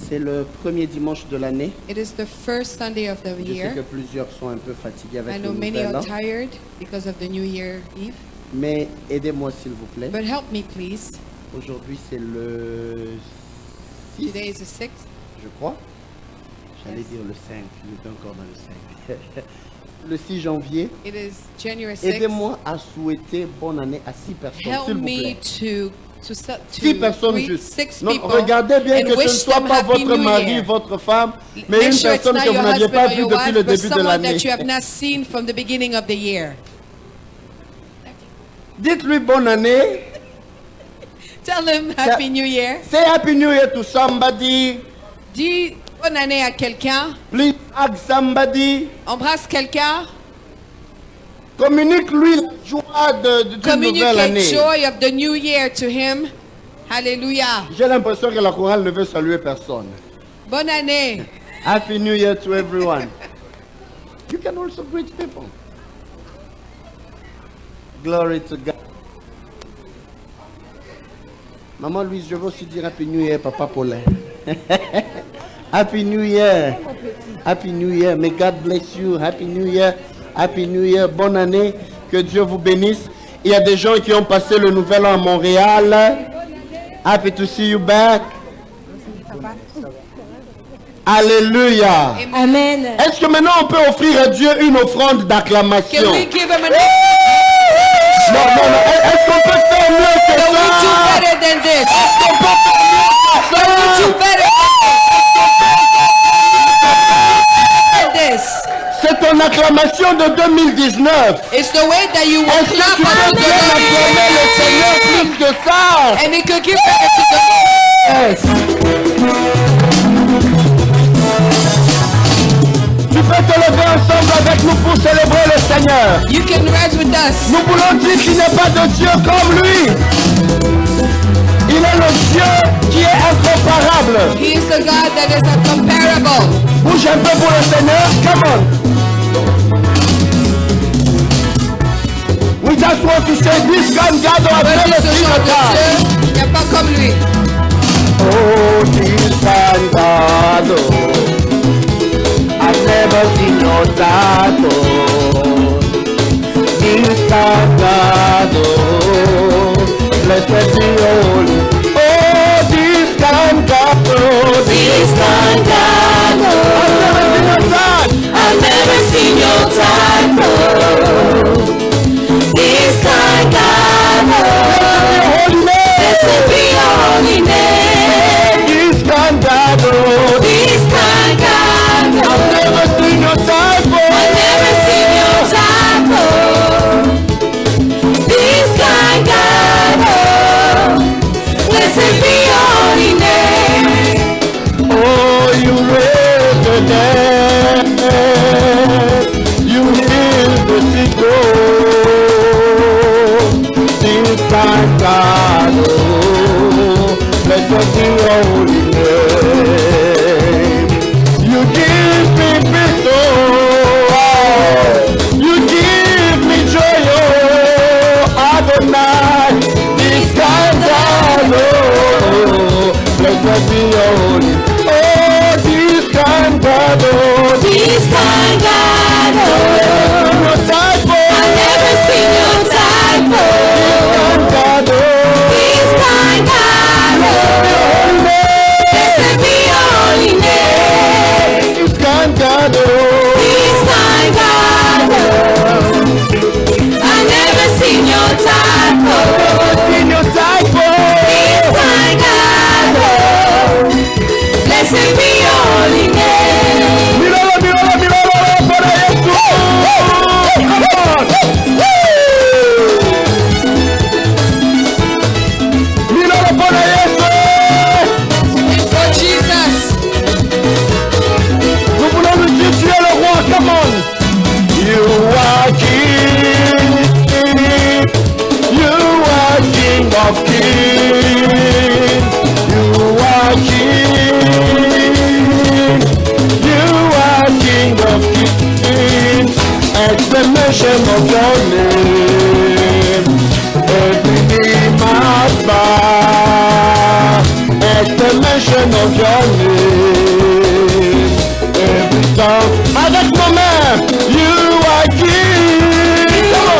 C'est le premier dimanche de l'année. It is the first Sunday of the Je sais que year. plusieurs sont un peu fatigués I avec know le many nouvel are an, tired because of the New Year Eve. mais aidez-moi s'il vous plaît. But help me, please. Aujourd'hui c'est le 6, Today is the 6th. je crois. J'allais dire le 5, j'étais encore dans le 5. Le 6 janvier. It is January 6th. Aidez-moi à souhaiter bonne année à 6 personnes, Help s'il vous me plaît. to 6 personnes greet juste. 6 Non, people regardez bien and que ce ne wish soit them pas Happy votre New mari, Year. votre femme, mais Make une sure it's personne not que vous your n'aviez husband pas or vue your depuis le wife, but début de someone l'année. that you have not seen from the beginning of the year. Dites-lui bonne année. Tell them Happy New Year. Say Happy New Year to somebody. Dis bonne année à quelqu'un. Please hug somebody. Embrasse quelqu'un. Communique-lui la joie d'une nouvelle Communicate année. joy of the new year to him. Hallelujah. J'ai l'impression que la chorale ne veut saluer personne. Bonne année. Happy New Year to everyone. You can also greet people. Glory to God. Maman Louise, je veux aussi dire Happy New Year, Papa Paulin. Happy New Year. Happy New Year. May God bless you. Happy New Year. Happy New Year. Bonne année. Que Dieu vous bénisse. Il y a des gens qui ont passé le nouvel an à Montréal. Happy to see you back. Alléluia. Amen. Est-ce que maintenant on peut offrir à Dieu une offrande d'acclamation? Can we give him an Non, est-ce qu'on peut faire mieux que Can we do ça? better than this? Est-ce qu'on peut faire mieux que Can we ça? do better than this? C'est ton acclamation de 2019. It's the way that you will Est-ce que clap tu peux unto the bien acclamer le Lord. Seigneur plus que ça? And it could give better to the Lord. Yes. Tu peux te lever ensemble avec nous pour célébrer le Seigneur. You can rise with us. Nous voulons dire qu'il n'est pas de Dieu comme lui. Il est le Dieu qui est incomparable. He is a God that is incomparable. Bouge un peu pour le Seigneur. Come on. We just want to say this kind God I've Voici never ce seen genre a de God. Dieu. Il n'y a pas comme lui. Oh, this kind God. I've never seen no God. This kind God. Blessed be your holy. Oh, this kind God. This kind God, I've never seen your God. I've never seen your type. This kind God, Holy name. blessed be your holy name. This kind God. This kind God, I've never seen your type. I've never seen your type. This kind God, blessed be your holy name. Oh, you raise the dead. You heal the sick. This kind God. Blessed be your holy name. You give me peace, oh, you give me joy, oh. be your holy. Oh, this kind God, oh, This kind God, oh, your type, oh, I've never seen your type, oh. God, oh, This kind God, oh, blessed be your holy name. this kind God, oh, This kind God, oh, I've never seen your type, oh. in your type, oh, This kind God, oh, blessed be your holy name. mirala, mirala, mirala, para Yesu. Come on. Mirala para Yesu. For Jesus. Nous voulons lui dire, tu es le roi, come on. You are king, you are king of kings, you are king, you are king of kings, at the mention of your name, every knee must bow, at the mention of your name, every tongue, avec nos mains, you are king, come on.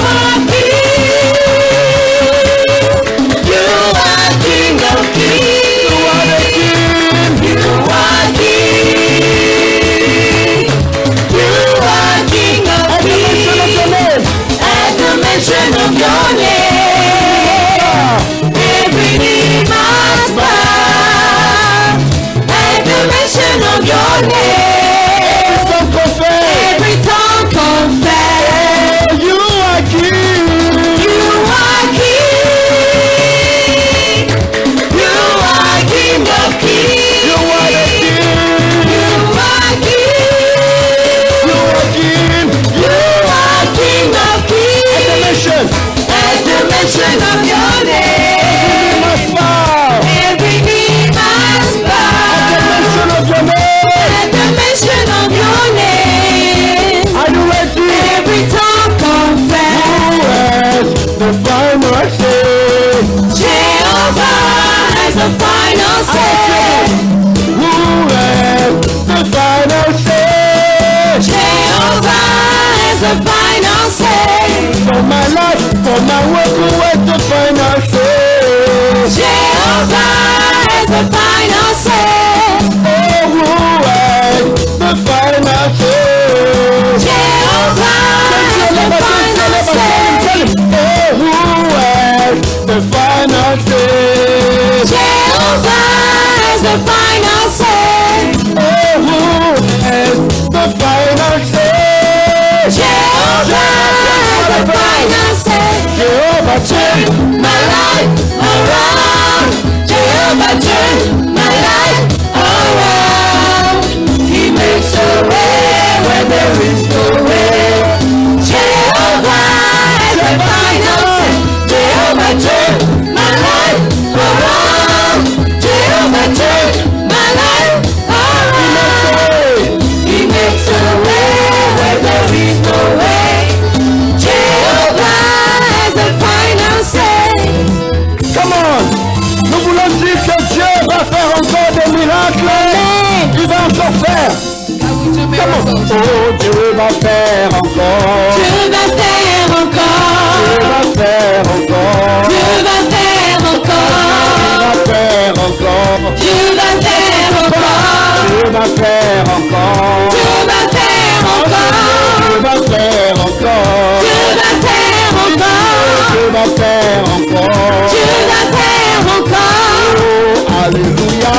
You are King of Kings. You are the king, You are King. You are King of at the mention of your name, At the mention of your name, every knee must bow. At the mention of your name, some confess, every tongue confess. you are king, You are King. You are King of Kings. you are the king, You are King. you are king, You are King of Kings. at the mention, At the mention of your you name, must bow, every knee must at the bow. mention of your name, At the mention of your name, are you ready? every tongue Who confess. has the final say? Jehovah has the final say. Who has the final say? Jehovah has the final say. For my life, for my work, who has the final say? Jehovah has the final say. Oh, who has the final say? Jehovah has the final say. Oh, who has the final say? Jehovah has the final say. Oh, who has the final say? Jehovah has the final say. Jehovah, Turn my life around. Jehovah turn my life around. He makes a way where there is no way. Jehovah has the final say. Jehovah turn my life around. Jehovah turn my life around. He makes a way where there is no way. Jehovah has the final say. come on. Nous voulons dire que Dieu va faire encore des miracles. Il va encore faire. I will do Come on. miracles. Oh, Dieu va faire encore. Dieu va faire Dieu encore. va faire encore. Dieu va faire encore. Dieu va faire encore. Dieu va faire encore. Dieu va faire encore. Dieu va faire encore. Dieu va faire encore. Dieu va faire encore. Dieu va faire encore. Dieu va faire encore. Oh, alléluia.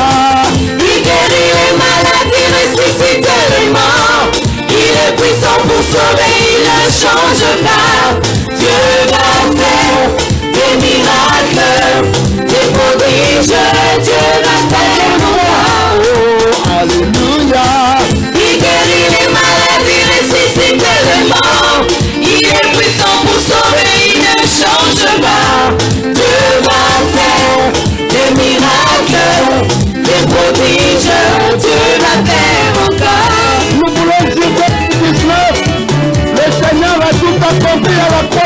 Il guérit les malades, il ressuscite les morts. Il est puissant pour sauver, il ne change pas. Dieu va faire des miracles, des prodiges. Dieu va faire encore. Oh, alléluia. Il guérit les malades, il ressuscite les morts. Il est puissant pour sauver, il ne change pas. Dieu va faire des miracles, des prodiges. Dieu va faire encore. Nous voulons dire que 19, le Seigneur a tout accompli à la croix.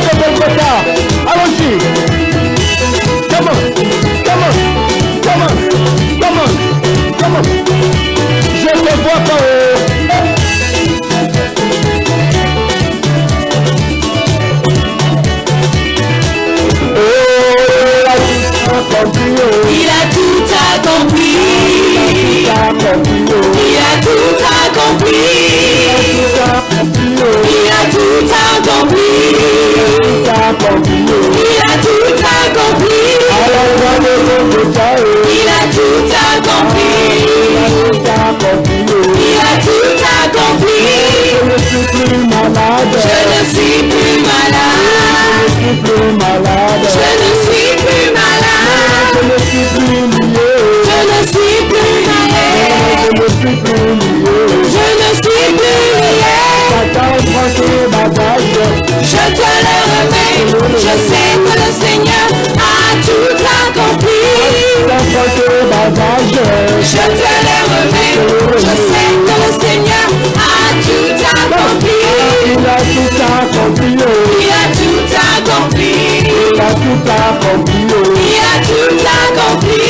accompli. Il a tout accompli.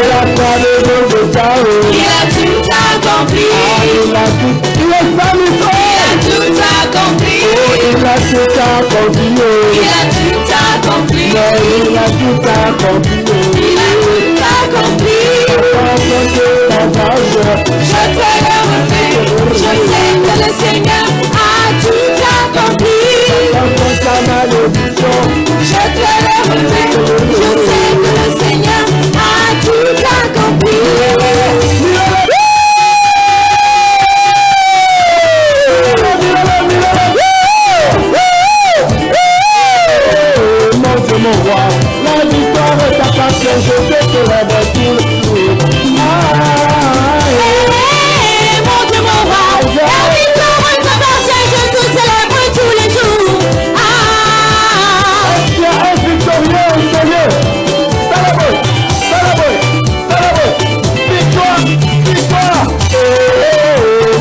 La croix de Golgotha. Il a tout accompli. Il a tout. Il est magnifique. Il a tout accompli. Il a tout accompli. Il a tout accompli. Il a tout accompli. Il a tout accompli. Je te le remets. Je sais que le Seigneur a tout accompli. Je te le remets. Je sais que le Seigneur a tout accompli. Mon Dieu, mon roi, la victoire t'appartient, je te célèbre tout le jour. Mon Dieu, mon roi, la victoire t'appartient, je te célèbre tous les jours. Tu es victorieux, Seigneur. Célèbre, victoire, victoire.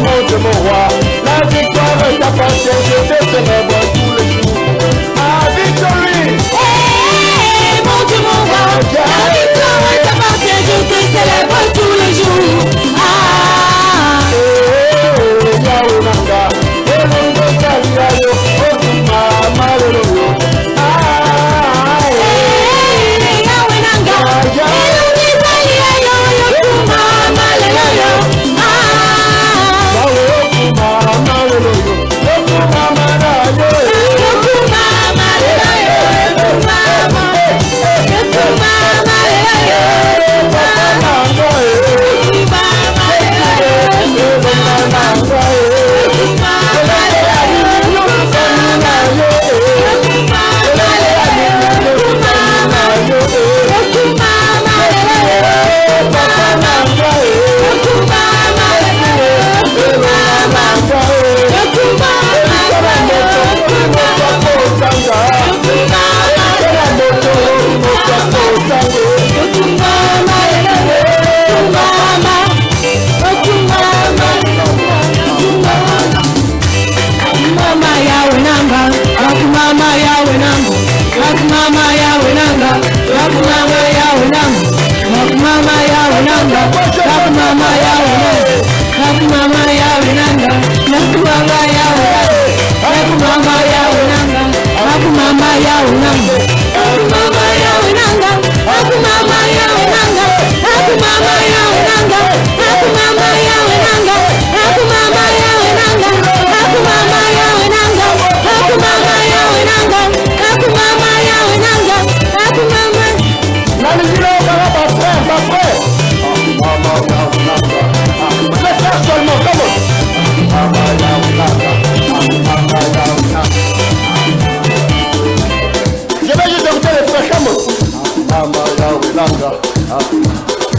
Mon Dieu, mon roi, la victoire t'appartient, je te célèbre tous les jours. Victory! Mon Dieu, mon roi, la victoire t'appartient, je te célèbre tous les jours.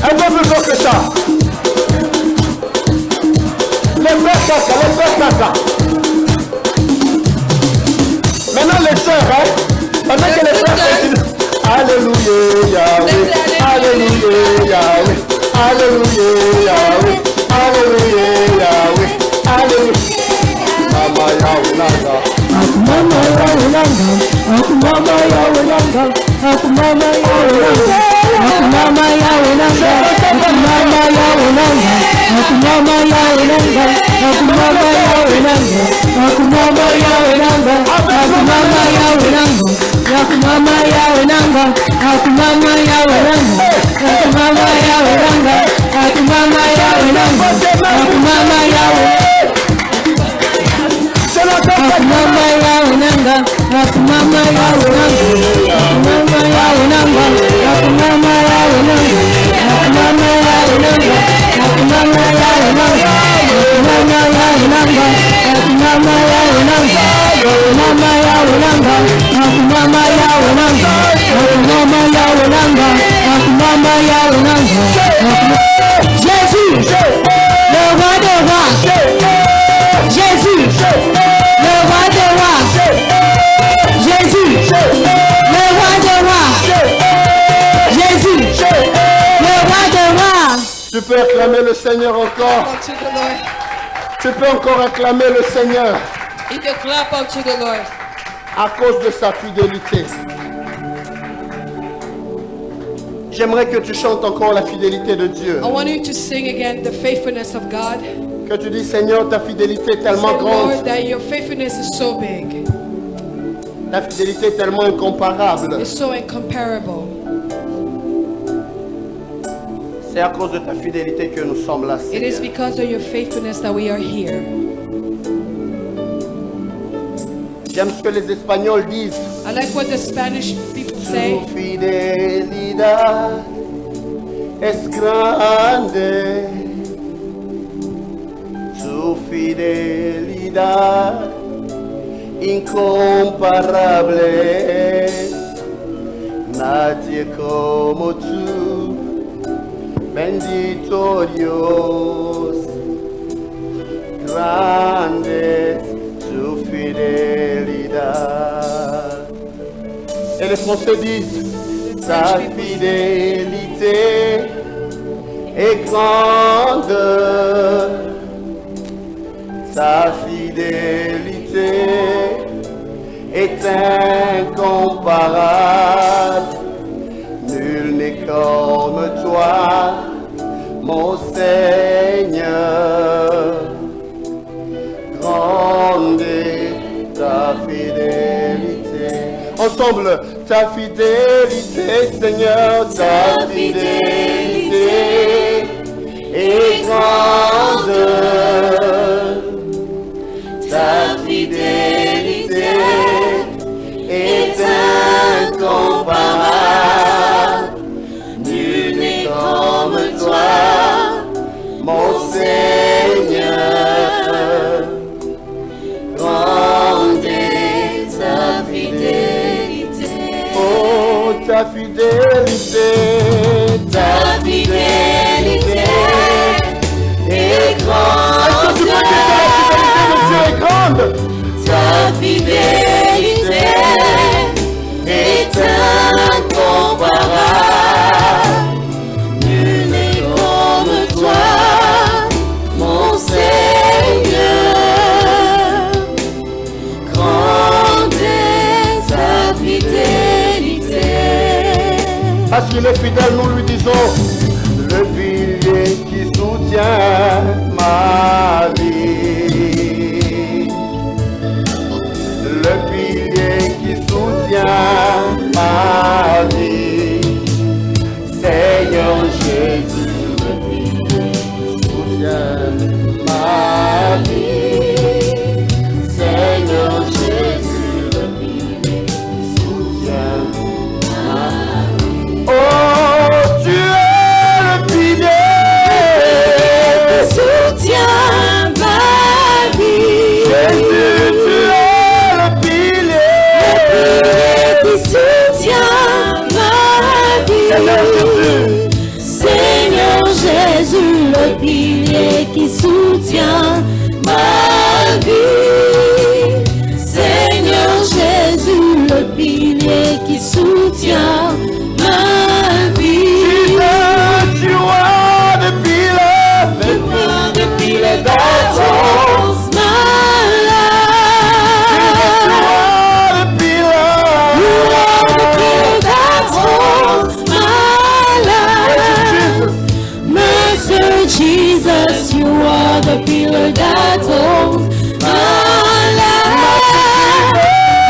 Un peu plus fort que ça. Les frères caca. Maintenant les sœurs, pendant que les frères continuent. Alléluia, Yahweh. Alléluia, Yahweh. Alléluia, Yahweh. Alléluia, Yahweh. Alléluia. Mama Yahweh Nanga. Mama Yahweh Nanga. Mama Yahweh Nanga. Mama Yahweh Nanga. Mama Yahweh Nanga. Mama Yahweh Nanga. Mama Yahweh Nanga. Mama Yahweh Nanga. Mama Yahweh Nanga. Mama Yahweh Nanga. Mama Yahweh Nanga. Mama Yahweh Nanga. Mama Yahweh Nanga. Mama Yahweh Nanga. Mama Yahweh. Mama Yahweh Nanga. Mama Yahweh Nanga. Mama Yahweh Nanga. Mama Yahweh Nanga. Mama Yahweh Nanga. Mama Yahweh Nanga. Mama Yahweh Nanga. Mama Yahweh Nanga. Mama Yahweh Nanga. Mama Yahweh Nanga. Mama Yahweh Nanga. Mama Yahweh Nanga. Jésus, le roi des rois. Jésus, le roi des rois. Jésus, le roi des rois. Jésus, le roi des rois. Tu peux acclamer le Seigneur encore. Tu peux encore acclamer le Seigneur. You can clap unto the Lord. À cause de sa fidélité. J'aimerais que tu chantes encore la fidélité de Dieu. I want you to sing again the faithfulness of God. Que tu dis, Seigneur, ta fidélité est tellement Say, grande. Lord, that your faithfulness is so big. Ta fidélité est tellement incomparable. It's so incomparable. C'est à cause de ta fidélité que nous sommes là, It is Seigneur. because of your faithfulness that we are here. J'aime ce que les Espagnols disent. I like what the Spanish people say. Tu fidelidad es grande. Tu fidelidad incomparable. Nadie como tú, bendito Dios. Grande es tu fidelidad. Et les Français disent, ta fidélité est grande, ta fidélité est incomparable, nul n'est comme toi, mon Seigneur, grande est ta fidélité. Ensemble, ta fidélité, Seigneur, ta fidélité est grande. Ta fidélité est incomparable. Nul n'est comme toi, mon Seigneur. Grande est ta fidélité. Oh, ta fidélité, ta fidélité est grande. Ta fidélité est incomparable. Nul n'est comme toi, mon Seigneur. Grande est ta fidélité. Parce qu'il est fidèle, nous lui disons, le pilier qui soutient ma vie. Le pilier qui soutient ma vie. Seigneur Jésus, le pilier qui soutient ma vie. Seigneur Jésus, le pilier qui soutient ma vie. Oh, tu es le pilier qui soutient ma vie. Jésus, tu es le pilier qui soutient ma vie. Seigneur Jésus, le pilier qui soutient ma vie. Seigneur Jésus, le pilier qui soutient ma vie. Jesus, you are the pillar, the pillar that holds my life. You are the pillar that holds my life. Master Jesus, you are the pillar that holds my life.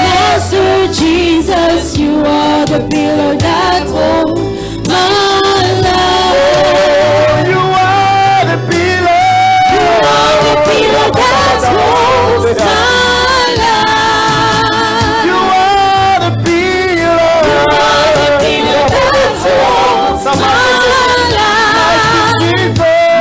Master Jesus, you are the pillar that holds my life. You are the pillar. You are the pillar that holds my life. You are the pillar. You are the pillar that holds my life.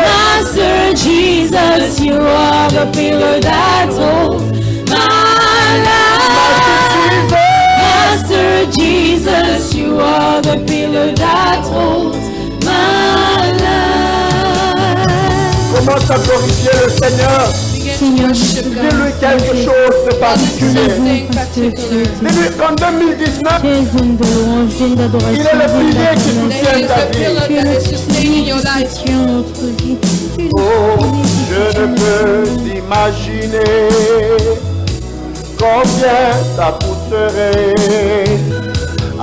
Master Jesus, you are the pillar that holds my life. Master Jesus, you are the pillar that holds my life. Commence à glorifier le Seigneur. Seigneur, Dis-lui quelque chose de particulier. Dis-lui qu'en 2019, il est le pilier qui soutient ta vie. Oh, je ne peux imaginer combien ça coûterait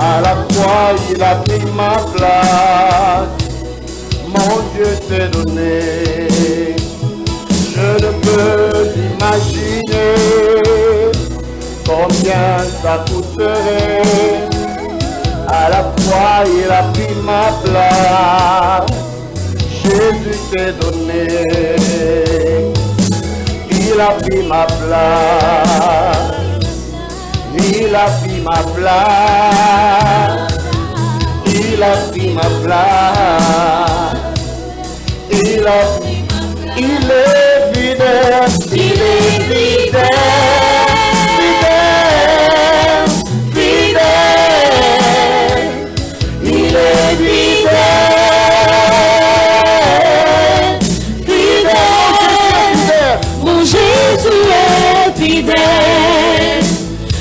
À la croix, il a pris ma place. Mon Dieu s'est donné. Je ne peux imaginer combien ça coûterait. À la croix, il a pris ma place. Jésus s'est donné. Il a pris ma place. Il a pris ma place. Il a pris ma place. Il est fidèle. Il est fidèle. Fidèle. Fidèle. Il est fidèle. Fidèle. Mon Jésus est fidèle.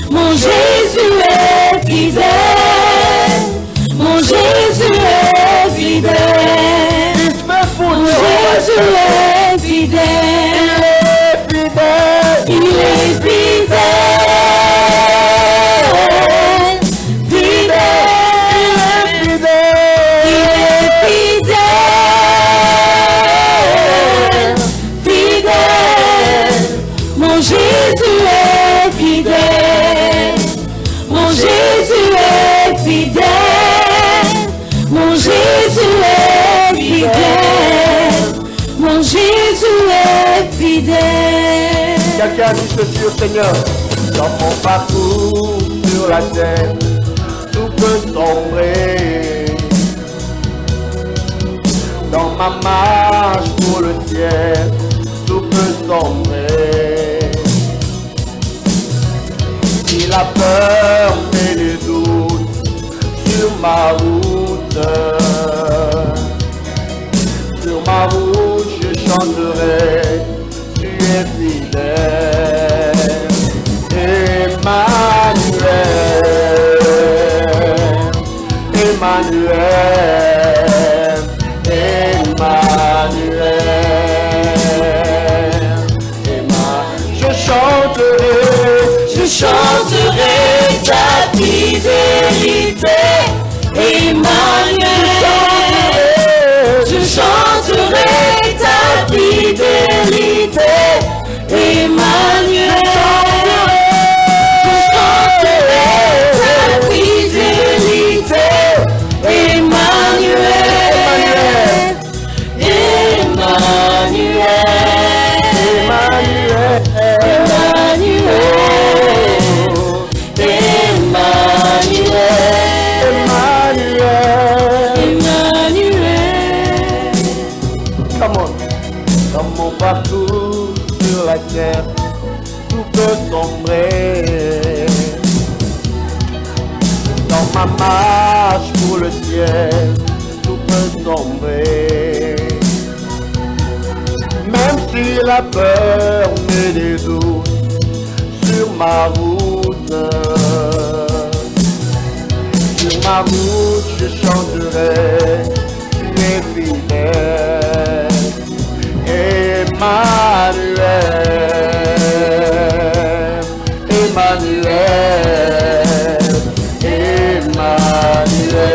Mon Jésus est fidèle. Mon Jésus est fidèle. Mon Jésus est fidèle. Il est fidèle. Fidèle. Il est fidèle. Fidèle. Mon Jésus est fidèle. Mon Jésus est fidèle. Mon Jésus est fidèle. Mon Jésus est fidèle. Quelqu'un dit ceci au Seigneur. Dans mon parcours sur la terre, tout peut sombrer. Dans ma marche pour le ciel, tout peut sombrer. Si la peur et les doutes sur ma route, je chanterai, tu es fidèle. Emmanuel, Emmanuel, Emmanuel, je chanterai ta fidélité. Emmanuel, je chanterai ta fidélité. Emmanuel, je chanterai ta fidélité. Emmanuel, Emmanuel, Emmanuel, Emmanuel, Emmanuel. Come on. Dans mon parcours sur la terre, tout peut sombrer. Dans ma marche pour le ciel, tout peut sombrer. Même si la peur met des doutes sur ma route, je chanterai, tu es fidèle. Emmanuel, Emmanuel, Emmanuel.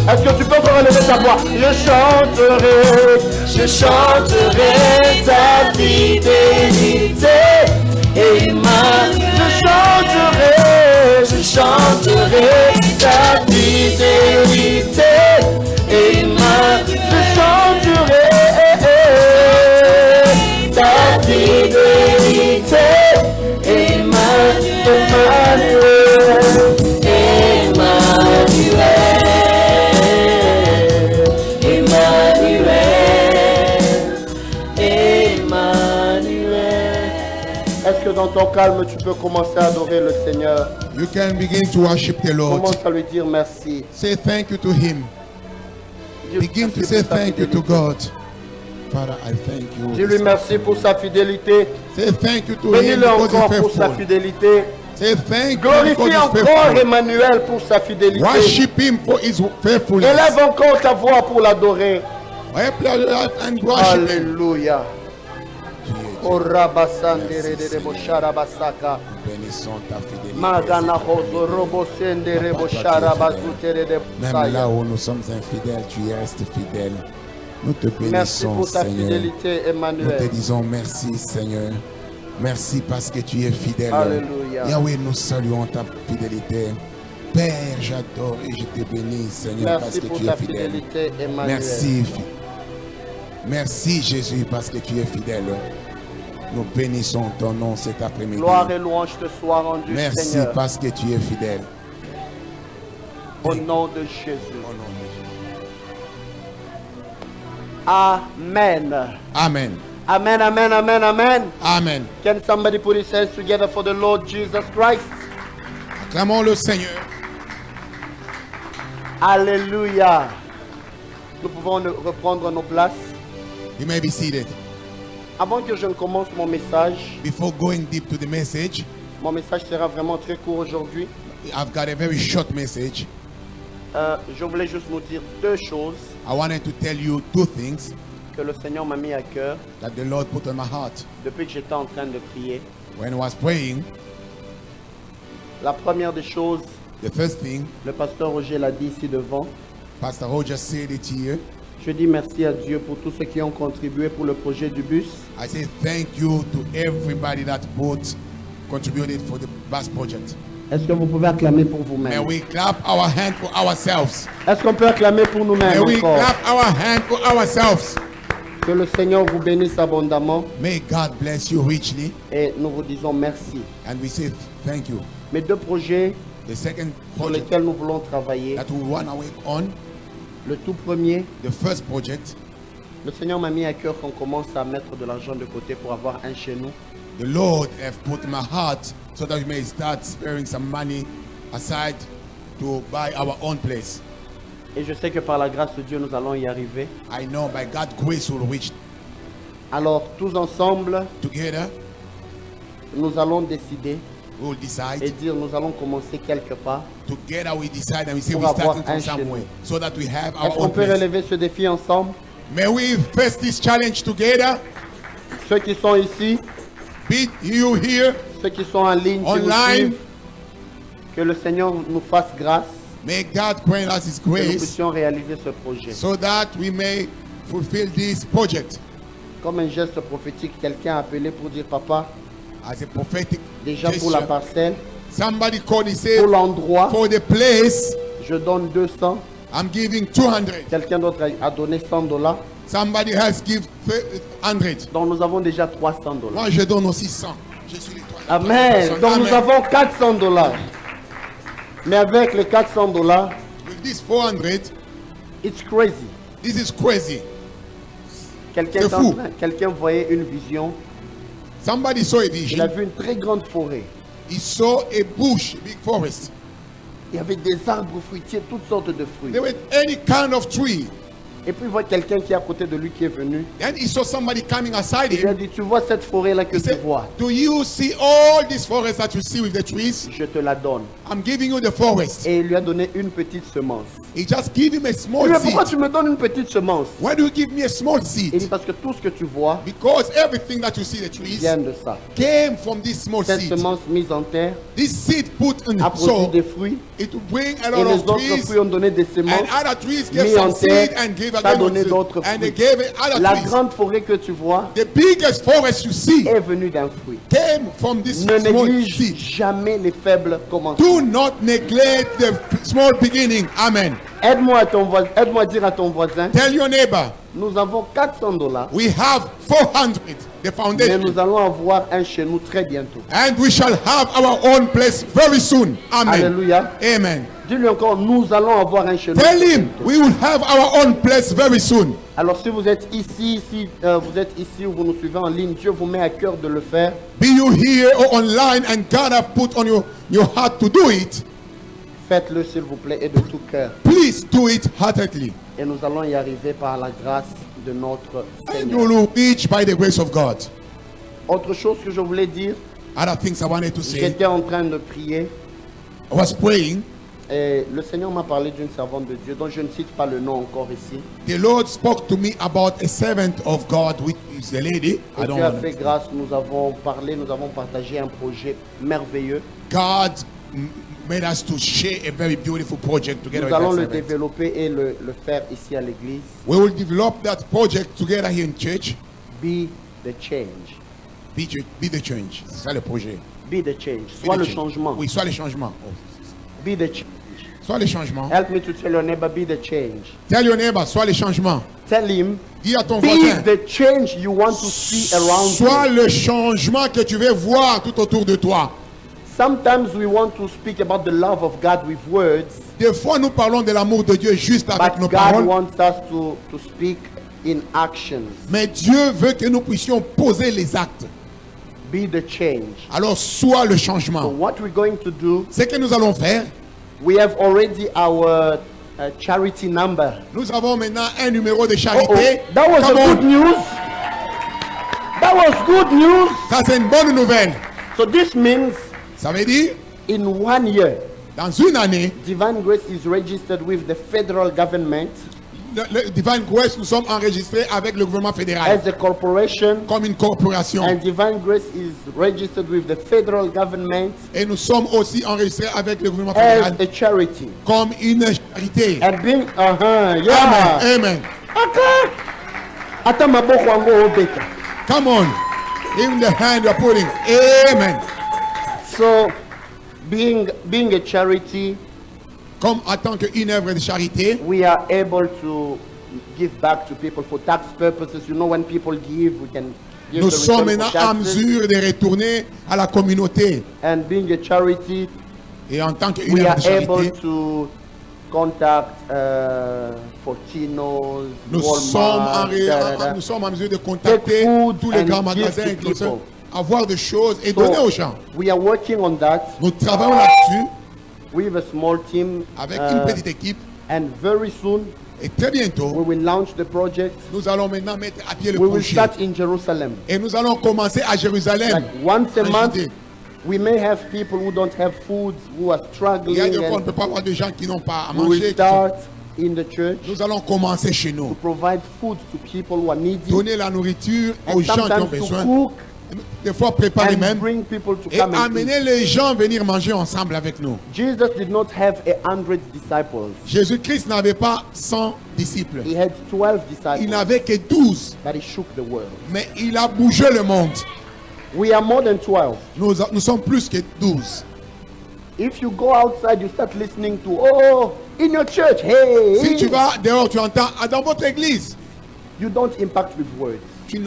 Est-ce que tu peux encore élever ta voix? Je chanterai ta fidélité. Emmanuel, je chanterai ta fidélité. Emmanuel, je chanterai ta fidélité. Emmanuel, Emmanuel, Emmanuel, Emmanuel. Est-ce que dans ton calme, tu peux commencer à adorer le Seigneur? You can begin to worship the Lord. Commence à lui dire merci. Say thank you to Him. Begin to say thank you to God. Father, I thank you. Dis-lui merci pour sa fidélité. Say thank you to Him Bénis-le because encore He's pour sa faithful. fidélité. Say thank you Glorifie because He's encore faithful. Emmanuel pour sa fidélité. Worship Him for His faithfulness. Élève encore ta voix pour l'adorer. And worship Him. Alléluia. Tu es Korabasandere de Boshara Basaka. Nous bénissons ta fidélité. Magana Hozo Robo Sendere Boshara Bazutere de Même là Saya. où nous sommes infidèles, tu restes fidèle. Nous te Merci bénissons, pour ta Seigneur. fidélité, Nous te Emmanuel. disons merci, Seigneur. Merci parce que tu es fidèle. Alléluia. Yahweh, nous saluons ta fidélité. Père, j'adore et je te bénis, Seigneur, parce Merci que pour tu ta es fidèle. fidélité, Emmanuel. Merci. Merci, Jésus, parce que tu es fidèle. Nous bénissons ton nom cet après-midi. Gloire et louange te soient rendues, Merci Seigneur. parce que tu es fidèle. Au nom de Jésus. Au nom de Jésus. Amen. Amen. Amen, amen, amen, amen. Amen. Can somebody put his hands together for the Lord Jesus Christ? Acclamons le Seigneur. Alléluia. Nous pouvons reprendre nos places. You may be seated. Avant que je ne commence mon message, Before going deep to the message, mon message sera vraiment très court aujourd'hui. I've got a very short message. Je voulais juste vous dire deux choses I wanted to tell you two things que le Seigneur m'a mis à cœur that the Lord put on my heart depuis que j'étais en train de prier. when I was praying. La première des choses, The first thing, le pasteur Roger l'a dit ici devant. Pastor Roger said it here. Je dis merci à Dieu pour tous ceux qui ont contribué pour le projet du bus. I say thank you to everybody that contributed for the bus project. Est-ce que vous pouvez acclamer pour May vous-même? we clap our hand for ourselves. Est-ce qu'on peut acclamer pour May nous-mêmes we encore? clap our hand for ourselves. Que le Seigneur vous bénisse abondamment May God bless you richly. et nous vous disons merci. And we say thank you. Mes deux projets The second sur project lesquels nous voulons travailler, that we want to work on, le tout premier, the first project, le Seigneur m'a mis à cœur qu'on commence à mettre de l'argent de côté pour avoir un chez nous. the Lord have put in my heart so that we may start sparing some money aside to buy our own place. Et je sais que par la grâce de Dieu, nous allons y arriver. I know by God's grace we'll reach Alors, tous ensemble, together. nous allons décider We'll et decide. dire nous allons commencer quelque part. Together we decide and we say Pour we're avoir starting from un chez somewhere nous. so that we have Est-ce our qu'on own peut place. relever ce défi ensemble? May we face this challenge together. Ceux qui sont ici, Be you here, ceux qui sont en ligne, qui nous online. suivent, que le Seigneur nous fasse grâce, May God grant us His que nous grace puissions réaliser ce projet. so that we may fulfill this project. Comme un geste prophétique, quelqu'un a appelé pour dire papa, As a prophetic déjà pour la gesture. parcelle, Somebody called and said, pour l'endroit, for the place, je donne 200. I'm giving 200. Quelqu'un d'autre a donné $100. Somebody else give 100. Donc nous avons déjà $300. Moi, je donne aussi 100. Je suis les trois. Amen. Donc nous Amen. avons $400. Mais avec les $400, With this 400, it's crazy. this is crazy. Quelqu'un C'est fou. quelqu'un voyait une vision. Somebody saw a Il a vision. vu une très grande forêt. He saw a bush, a big forest. Il y avait des arbres fruitiers, toutes sortes de fruits. There were any kind of tree. Et puis il voit quelqu'un qui est à côté de lui qui est venu. Then he saw somebody coming aside Il lui a him. dit, tu vois cette forêt-là que He tu said, vois, do you see all this forest that you see with the trees? je te la donne. I'm giving you the forest. Et il lui a donné une petite semence. He just give him a Il small lui a dit, pourquoi seed. tu me donnes une petite semence? Why do you give me a small Il dit, seed? parce que tout ce que tu vois Because everything that you see, the trees, vient de ça. came from this small Cette seed. semence mise en terre This seed put in a the produit soil, des fruits. it will bring a Et lot les of autres trees, fruits ont donné des semences. and other trees gave mis en some terre, seed and gave ça a again donné seed, d'autres and they fruits. gave it other La trees. grande forêt que tu vois The biggest forest you see est venue d'un fruit. came from this Ne small néglige seed. jamais les faibles commencements. Do not neglect the small beginning. Amen. Aide-moi à dire à ton voisin, Tell your neighbor, nous avons $400, we have 400, the mais foundation, nous allons avoir un chez nous très bientôt. and we shall have our own place very soon. Amen. Alléluia. Amen. Dis-lui encore, nous allons avoir un chez nous. Tell très him bientôt. we will have our own place very soon. Alors si vous êtes ici, ou vous nous suivez en ligne, Dieu vous met à cœur de le faire. Be you here or online, and God have put on your heart to do it. Faites-le s'il vous plaît et de tout cœur. Please do it heartedly, Et nous allons y arriver par la grâce de notre and you Seigneur. will reach by the grace of God. Autre chose que je voulais dire, Other things I wanted to say. j'étais en train de prier I was praying, Et le Seigneur m'a parlé d'une servante de Dieu dont je ne cite pas le nom encore ici. The Lord spoke to me about a servant of God, which is a lady. I Et don't Dieu a know. fait grâce, nous avons parlé, nous avons partagé un projet merveilleux. God made us to share a very beautiful project together Nous allons le with that servant. développer et le faire ici à l'église. We will develop that project together here in church. Be the change. Be the change. C'est ça le projet. Be the change. Be Sois the le change. changement. Oui, soit le changement. Oh. Be the change. Soit le changement. Help me to tell your neighbor, be the change. Tell your neighbor, soit le changement. Tell him, Dis à ton be voisin, the change you want to see around sois you. le changement que tu veux voir tout autour de toi. Sometimes we want to speak about the love of God with words, Des fois, nous parlons de l'amour de Dieu juste avec nos but God paroles. wants us to speak in actions. Mais Dieu veut que nous puissions poser les actes. Be the change. Alors, sois le So changement. what we're going to do, Ce que nous allons faire, we have already our charity number. nous avons maintenant un numéro de Uh-oh, charité. that was Come a on. good news. That was good news. Ça, c'est une bonne nouvelle. So this means Ça veut dire, in 1 year, dans une année, Divine Grace is registered with the federal government le Divine Grace, nous sommes enregistrés avec le gouvernement fédéral as a corporation, comme une corporation. and Divine Grace is registered with the federal government Et nous sommes aussi enregistrés avec le gouvernement as fédéral a charity. comme une charité. And being, Amen. yeah. Amen. Okay. Ata maboko wangu obeta. Come on. In the hand you're putting. Amen. So, being a charity, Comme en tant qu'une œuvre de charité, we are able to give back to people for tax purposes. You know, when people give, we can give nous the sommes return maintenant for en taxes. mesure de retourner à la communauté. And being a charity, Et en tant qu'une we œuvre are de able charité, to contact Fortinos, nous sommes, Walmart, nous sommes en mesure de contacter Take food tous les and grands give magasins, to people. avoir des choses et donner aux gens. we are working on that Nous travaillons là-dessus with a small team, avec une petite équipe and very soon et très we bientôt, will launch the project. nous allons maintenant mettre à pied le We will projet. start in Jerusalem. Et nous allons commencer à Jérusalem. Like once a en month, Judée. we may have people who don't have food, who are struggling, Il y a des fois, on ne and peut pas avoir des gens qui n'ont pas à we will manger. start in the church Nous allons commencer chez to nous. provide food to people who are needy, Donner la nourriture aux and gens qui ont sometimes to besoin. cook Des fois, préparer and même. bring people to Et come and eat. amener les gens à venir manger ensemble avec nous. Jesus did not have 100 disciples. Jésus-Christ n'avait pas 100 disciples. He had 12 Il disciples, n'avait que 12. but he shook the world. Mais il a bougé le monde. We are more than 12. Nous sommes plus que 12. If you go outside, you start listening to, oh, in your church, hey, Si tu vas dehors, tu entends, ah, dans votre église, you don't impact with words. tu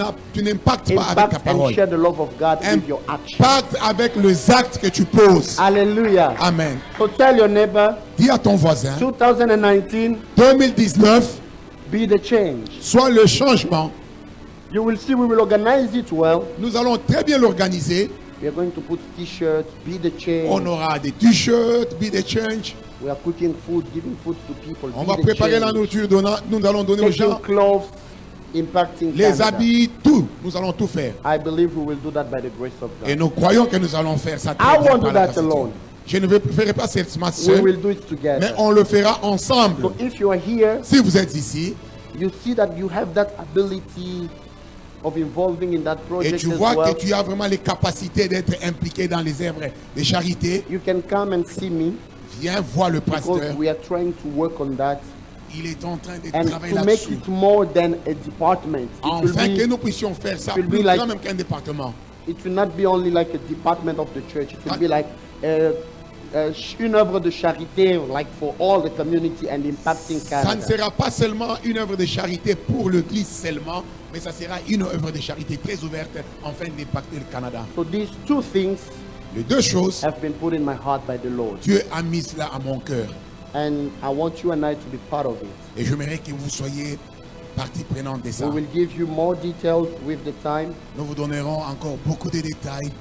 n'impactes pas avec ta Impact and parole. share the love of God with your action. Impacte avec les actes que tu poses. Hallelujah. Amen. So tell your neighbor, Dis à ton voisin, 2019, 2019, be the change. soit le changement. You will see we will organize it well. Nous allons très bien l'organiser. We are going to put t-shirts, be the change. On aura des t-shirts, be the change. We are cooking food, giving food to people. On be va the préparer la change. nourriture, nous allons donner aux Taking gens clothes, impacting les Canada. habits, tout. Nous allons tout faire. I believe we will do that by the grace of God. Et nous croyons que nous allons faire ça. I très bien won't par do la that grâce de Dieu. alone. Je ne ferai pas cette masse We seule, will do it mais together. on le fera ensemble. So if you are here, Si vous êtes ici you see that you have that ability of involving in that et project tu as vois well, que tu as vraiment les capacités d'être impliqué dans les œuvres de charité, you can come and see me viens voir le because pasteur. we are trying to work on that Il est en train de and travailler to make là-dessus. it more than a department. Afin que nous puissions faire ça it will plus be like- grand même qu'un département. It will not be only like a department of the church. It will be like une œuvre de charité, like for all the community and impacting Ça ne Canada. sera pas seulement une œuvre de charité pour l'église seulement, mais ça sera une œuvre de charité très ouverte afin d'impacter le Canada. So these two things Les deux choses, have been put in my heart by the Lord. Dieu a mis cela à mon cœur. And I want you and I to be part of it. Et j'aimerais que vous soyez partie prenante de ça. We will give you more details with the time, Nous vous donnerons encore beaucoup de détails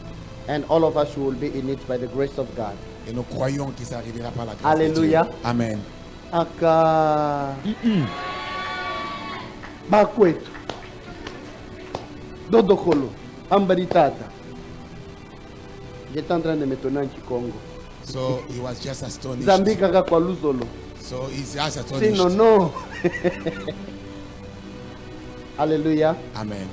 and all of us will be in it by the grace of God. et nous croyons que ça arrivera par la grâce Alléluia. de Dieu. Amen. Aka bakwetu dodokolo ambaritata. J'étais en train de me tourner en Kikongo. So he was just astonished. Zambi kaka kwa luzolo. So he's just Say astonished. no, no. Hallelujah. Amen.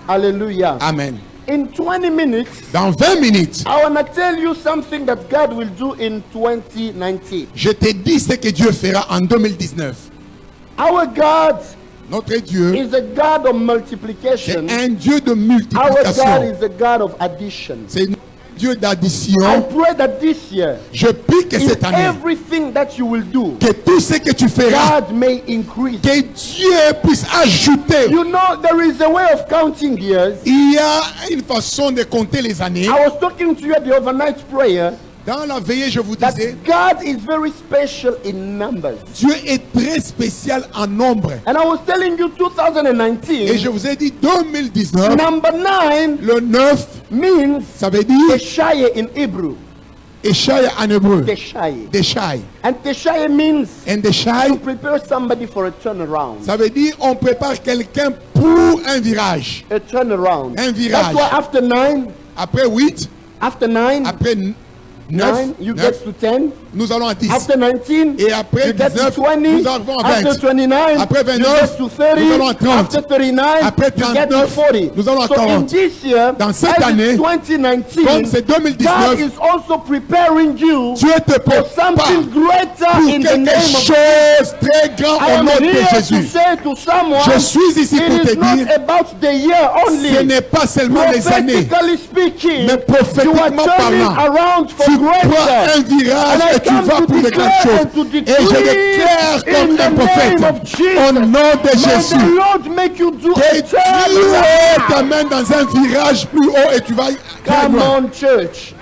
Hallelujah. Amen. In 20 minutes, Dans 20 minutes, I want to tell you something that God will do in 2019. je te dis ce que Dieu fera en 2019. Our God Notre Dieu, is a God of c'est multiplication. un Dieu de Our God multiplication. is a God of addition. C'est un Dieu I d'addition. pray that this year, Je prie que cette in année, everything that you will do, que tout ce que tu feras, God may increase. que Dieu puisse ajouter. You know, there is a way of counting years. Il y a une façon de compter les années. I was talking to you at the overnight prayer Dans la veillée, je vous that disais, God is very special in numbers. Dieu est très spécial en nombre. And I was telling you Et 2019, je vous ai dit 2019, number 9 le 9, means ça veut dire Teshaye in Hebrew. Eshai en hébreu. Teshaye. Deshai. And Teshaye means And to Deshai, prepare somebody for a turnaround. ça veut dire on prépare quelqu'un pour un virage. A turnaround. Un That's virage. why after 9, Après 8, after 9, après 9, 9, you get to 10. nous allons à 10. After 19, Et après you get to 19, 20. nous arrivons à 20. After 29, Après you 29, get to 30. nous allons à 30. After 39, Après you get to 39, 40. nous allons à So 40. in this year, Dans cette as année, it's 2019, comme c'est God 2019, is also preparing you Dieu te for prépare something greater pour in the quelque name of chose très grand I au am nom de here to Jésus. say to someone, Je suis ici pour it te is not dire, about the year only. ce n'est pas seulement les années, Prophetically speaking, mais you are prophétiquement turning parlant. around for Tu prends greater. un virage And I et tu come vas to pour de grandes declare choses. and to Et je déclare decree comme in the un prophète, name of Jesus. au nom de May the Jésus, Lord make you do que a Dieu turnaround. t'amène dans un virage plus haut et tu vas très Come loin. on, church.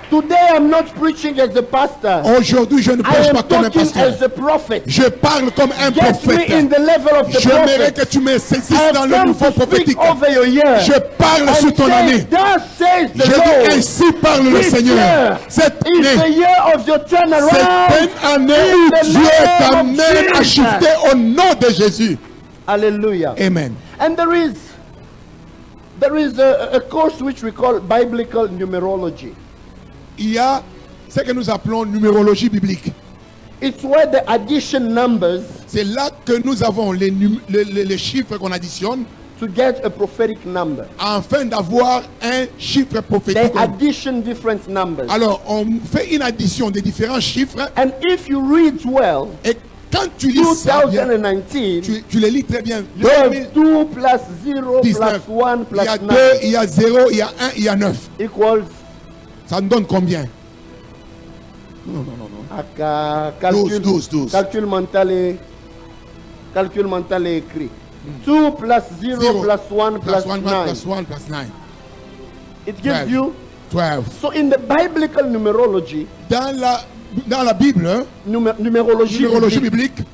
Today I'm not preaching as a pastor. Aujourd'hui, je ne I prêche pas am comme un talking pasteur. as a prophet. Je parle comme un Get me in prophète. the level of the J'aimerais prophet. que tu me saisisses I dans have le come nouveau to speak prophétique. over your year. Je parle sur And ton say, année. thus says the Je dis Lord. ainsi parle le This Seigneur. year Cette is the année, year of your c'est turnaround. une année in où the Dieu name of t'amène à Jesus. shifter au nom de Jésus. Hallelujah. Amen. And there is a course which we call biblical numerology. Il y a ce que nous appelons numérologie biblique. It's where the addition numbers C'est là que nous avons les chiffres qu'on additionne to get a prophetic number. afin d'avoir un chiffre They prophétique. addition different numbers. Alors, on fait une addition des différents chiffres And if you read well, et quand tu lis ça bien, 2019, tu les lis très bien. you have 2 plus 0 plus 19. 1 Il plus y a 9 2, il y a 0, il y a 1, il y a 9. equals Ça nous donne combien? Non. calcul, 12. calcul mental est écrit. 2 plus 0 Zero plus 1 Plus plus 1 9. plus 1 plus 9. It gives 12. you. 12. So in the biblical numerology, Dans la Bible, hein, numérologie numérologie biblique, biblique,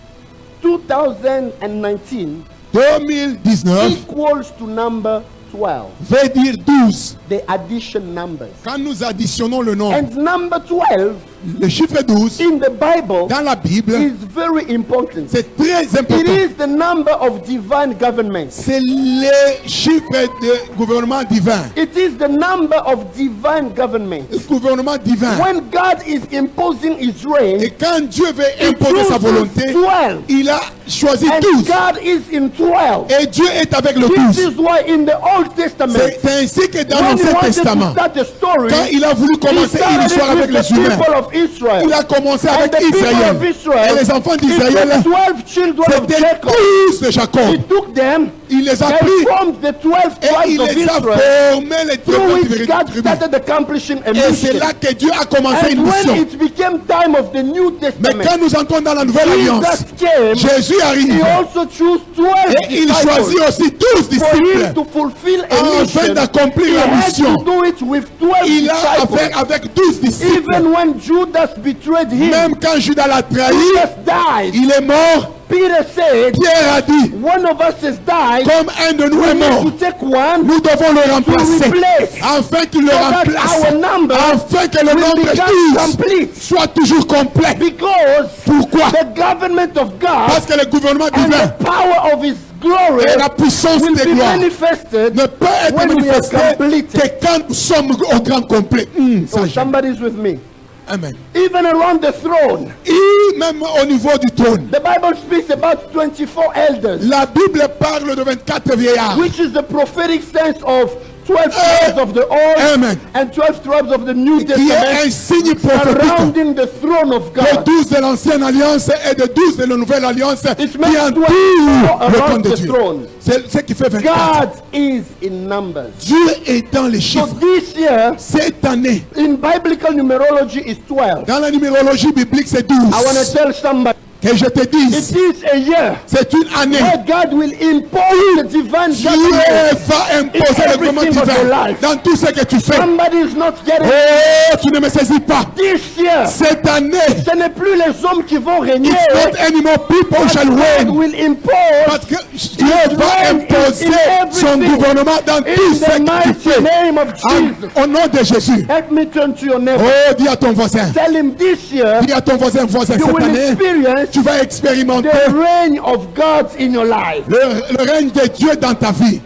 2019 2019 equals to number 12, veut dire 12. the addition numbers. Quand nous additionnons le nombre, And number 12 le chiffre 12, in the Bible dans la Bible, is very important. c'est très It important. is the number of divine government. C'est le chiffre de gouvernement divin. It is the number of divine government. Le gouvernement divin. When God is imposing his reign, Et quand Dieu veut he imposer sa chooses volonté, 12. il a choisi And 12. God is in 12. Et Dieu est avec le This 12. is why in the Old Testament, C'est ainsi que dans when he l'Ancien wanted to Testament, start a story, quand il a voulu he commencer une started histoire it avec with les the humains, people of Israel. il a commencé And avec the people Israël. of Israel, Et les enfants it took d'Israël, 12 children of c'était Jacob. 12 de He Jacob. took them, Il les a they pris formed the 12 et tribes il of les a Israel, formés les through which tribus. God started accomplishing a Et c'est mission. là que Dieu a commencé And une when mission. it became time of the New Mais Testament, quand nous entrons dans la nouvelle alliance, Jesus came, Jésus he arrive also chose 12 et il choisit disciples aussi 12 for him disciples to fulfill a afin mission. He d'accomplir la had mission. to do it with 12 Il a disciples. affaire avec 12 disciples. Even when Judas betrayed him, Même quand Judas l'a trahi, Jesus died. il est mort. Peter said, Pierre a dit, one of us has died. comme un de nous We est need mort, to take one nous devons le remplacer. replace. Afin qu'il le So that remplace. our number Afin que le will nombre become 12 complete. soit toujours complet. Because Pourquoi? the government of God Parce que le gouvernement and divin the power of his glory et la puissance will de be gloire manifested ne peut être when we are manifestée completed. que quand nous sommes au grand complet. So somebody's with me. Amen. Even around the throne, Et même au niveau du trône, the Bible speaks about 24 elders, la Bible parle de 24 vieillards. which is the prophetic sense of 12 tribes of the Old Amen. and 12 tribes of the New Qui est un Testament signe prophétique surrounding the throne of de God. 12 de l'ancienne alliance et de 12 de la nouvelle alliance It qui makes entoure 12 le around trône de the Dieu. throne. C'est ce qui fait 24. God is in numbers. Dieu est dans les So chiffres. this year, Cette année, in biblical numerology, is 12. dans la numérologie biblique, c'est 12. I want to tell somebody, Que je te it dise, is a year c'est une année. where God will impose the divine Dieu government. va imposer le gouvernement everything of your divin life. dans tout ce que tu fais. Somebody is not getting Oh, tu ne me saisis pas. this year. Cette année, Ce n'est plus les hommes qui vont régner. it's not anymore people who shall God reign. will impose Parce que Dieu va imposer son gouvernement dans tout in ce the que tu mighty fais. name of Jesus. Au nom de Jésus. Help me turn to your neighbor. Oh, dis à ton voisin. Tell him this year Dis à ton voisin, you cette will année, experience tu vas expérimenter the reign of God in your life. le règne de Dieu dans ta vie.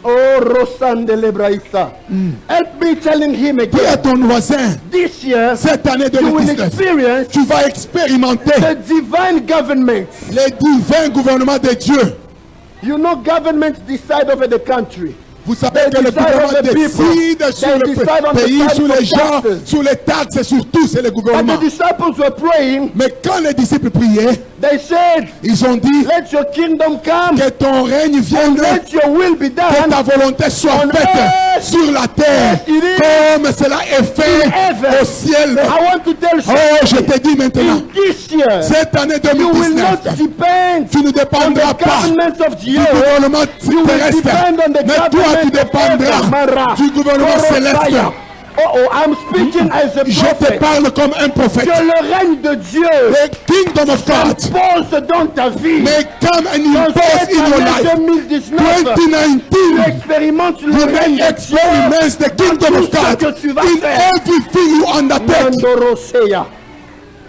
Oh, Rosande Lebraïsa. Help me telling him Dis à again. ton voisin, This year cette année you will 2019, experience tu vas expérimenter the divine government. les divins gouvernements de Dieu. You know, governments decide over the country. Vous savez They que le decide gouvernement on the people. décide sur They le decide on the pays, types sur of les gens, taxes. sur les taxes, sur tout, c'est le But gouvernement. the disciples were praying. Mais quand les disciples priaient, They said, ils ont dit let your kingdom come que ton règne vienne, and let your will be que done ta volonté soit on faite earth sur la terre, as it is comme cela est fait in heaven. au ciel. I want to tell Oh, je somebody, te dis maintenant, in this year, cette année you will 2019, not depend tu ne on dépendras the pas government of the du earth. gouvernement You will terrestre, depend on the mais toi tu government of dépendras heaven. Mara. du gouvernement céleste. Korosaya. Oh, I'm speaking as a Je te prophet. parle comme un prophète. Que le règne de Dieu The kingdom of God pose dans ta vie. may come and Dans impose cette in your année life. 2019, tu 2019, expérimentes le you règne may de Dieu experience the kingdom dans of tout ce God que tu vas in faire. everything you undertake. Mandoroseya.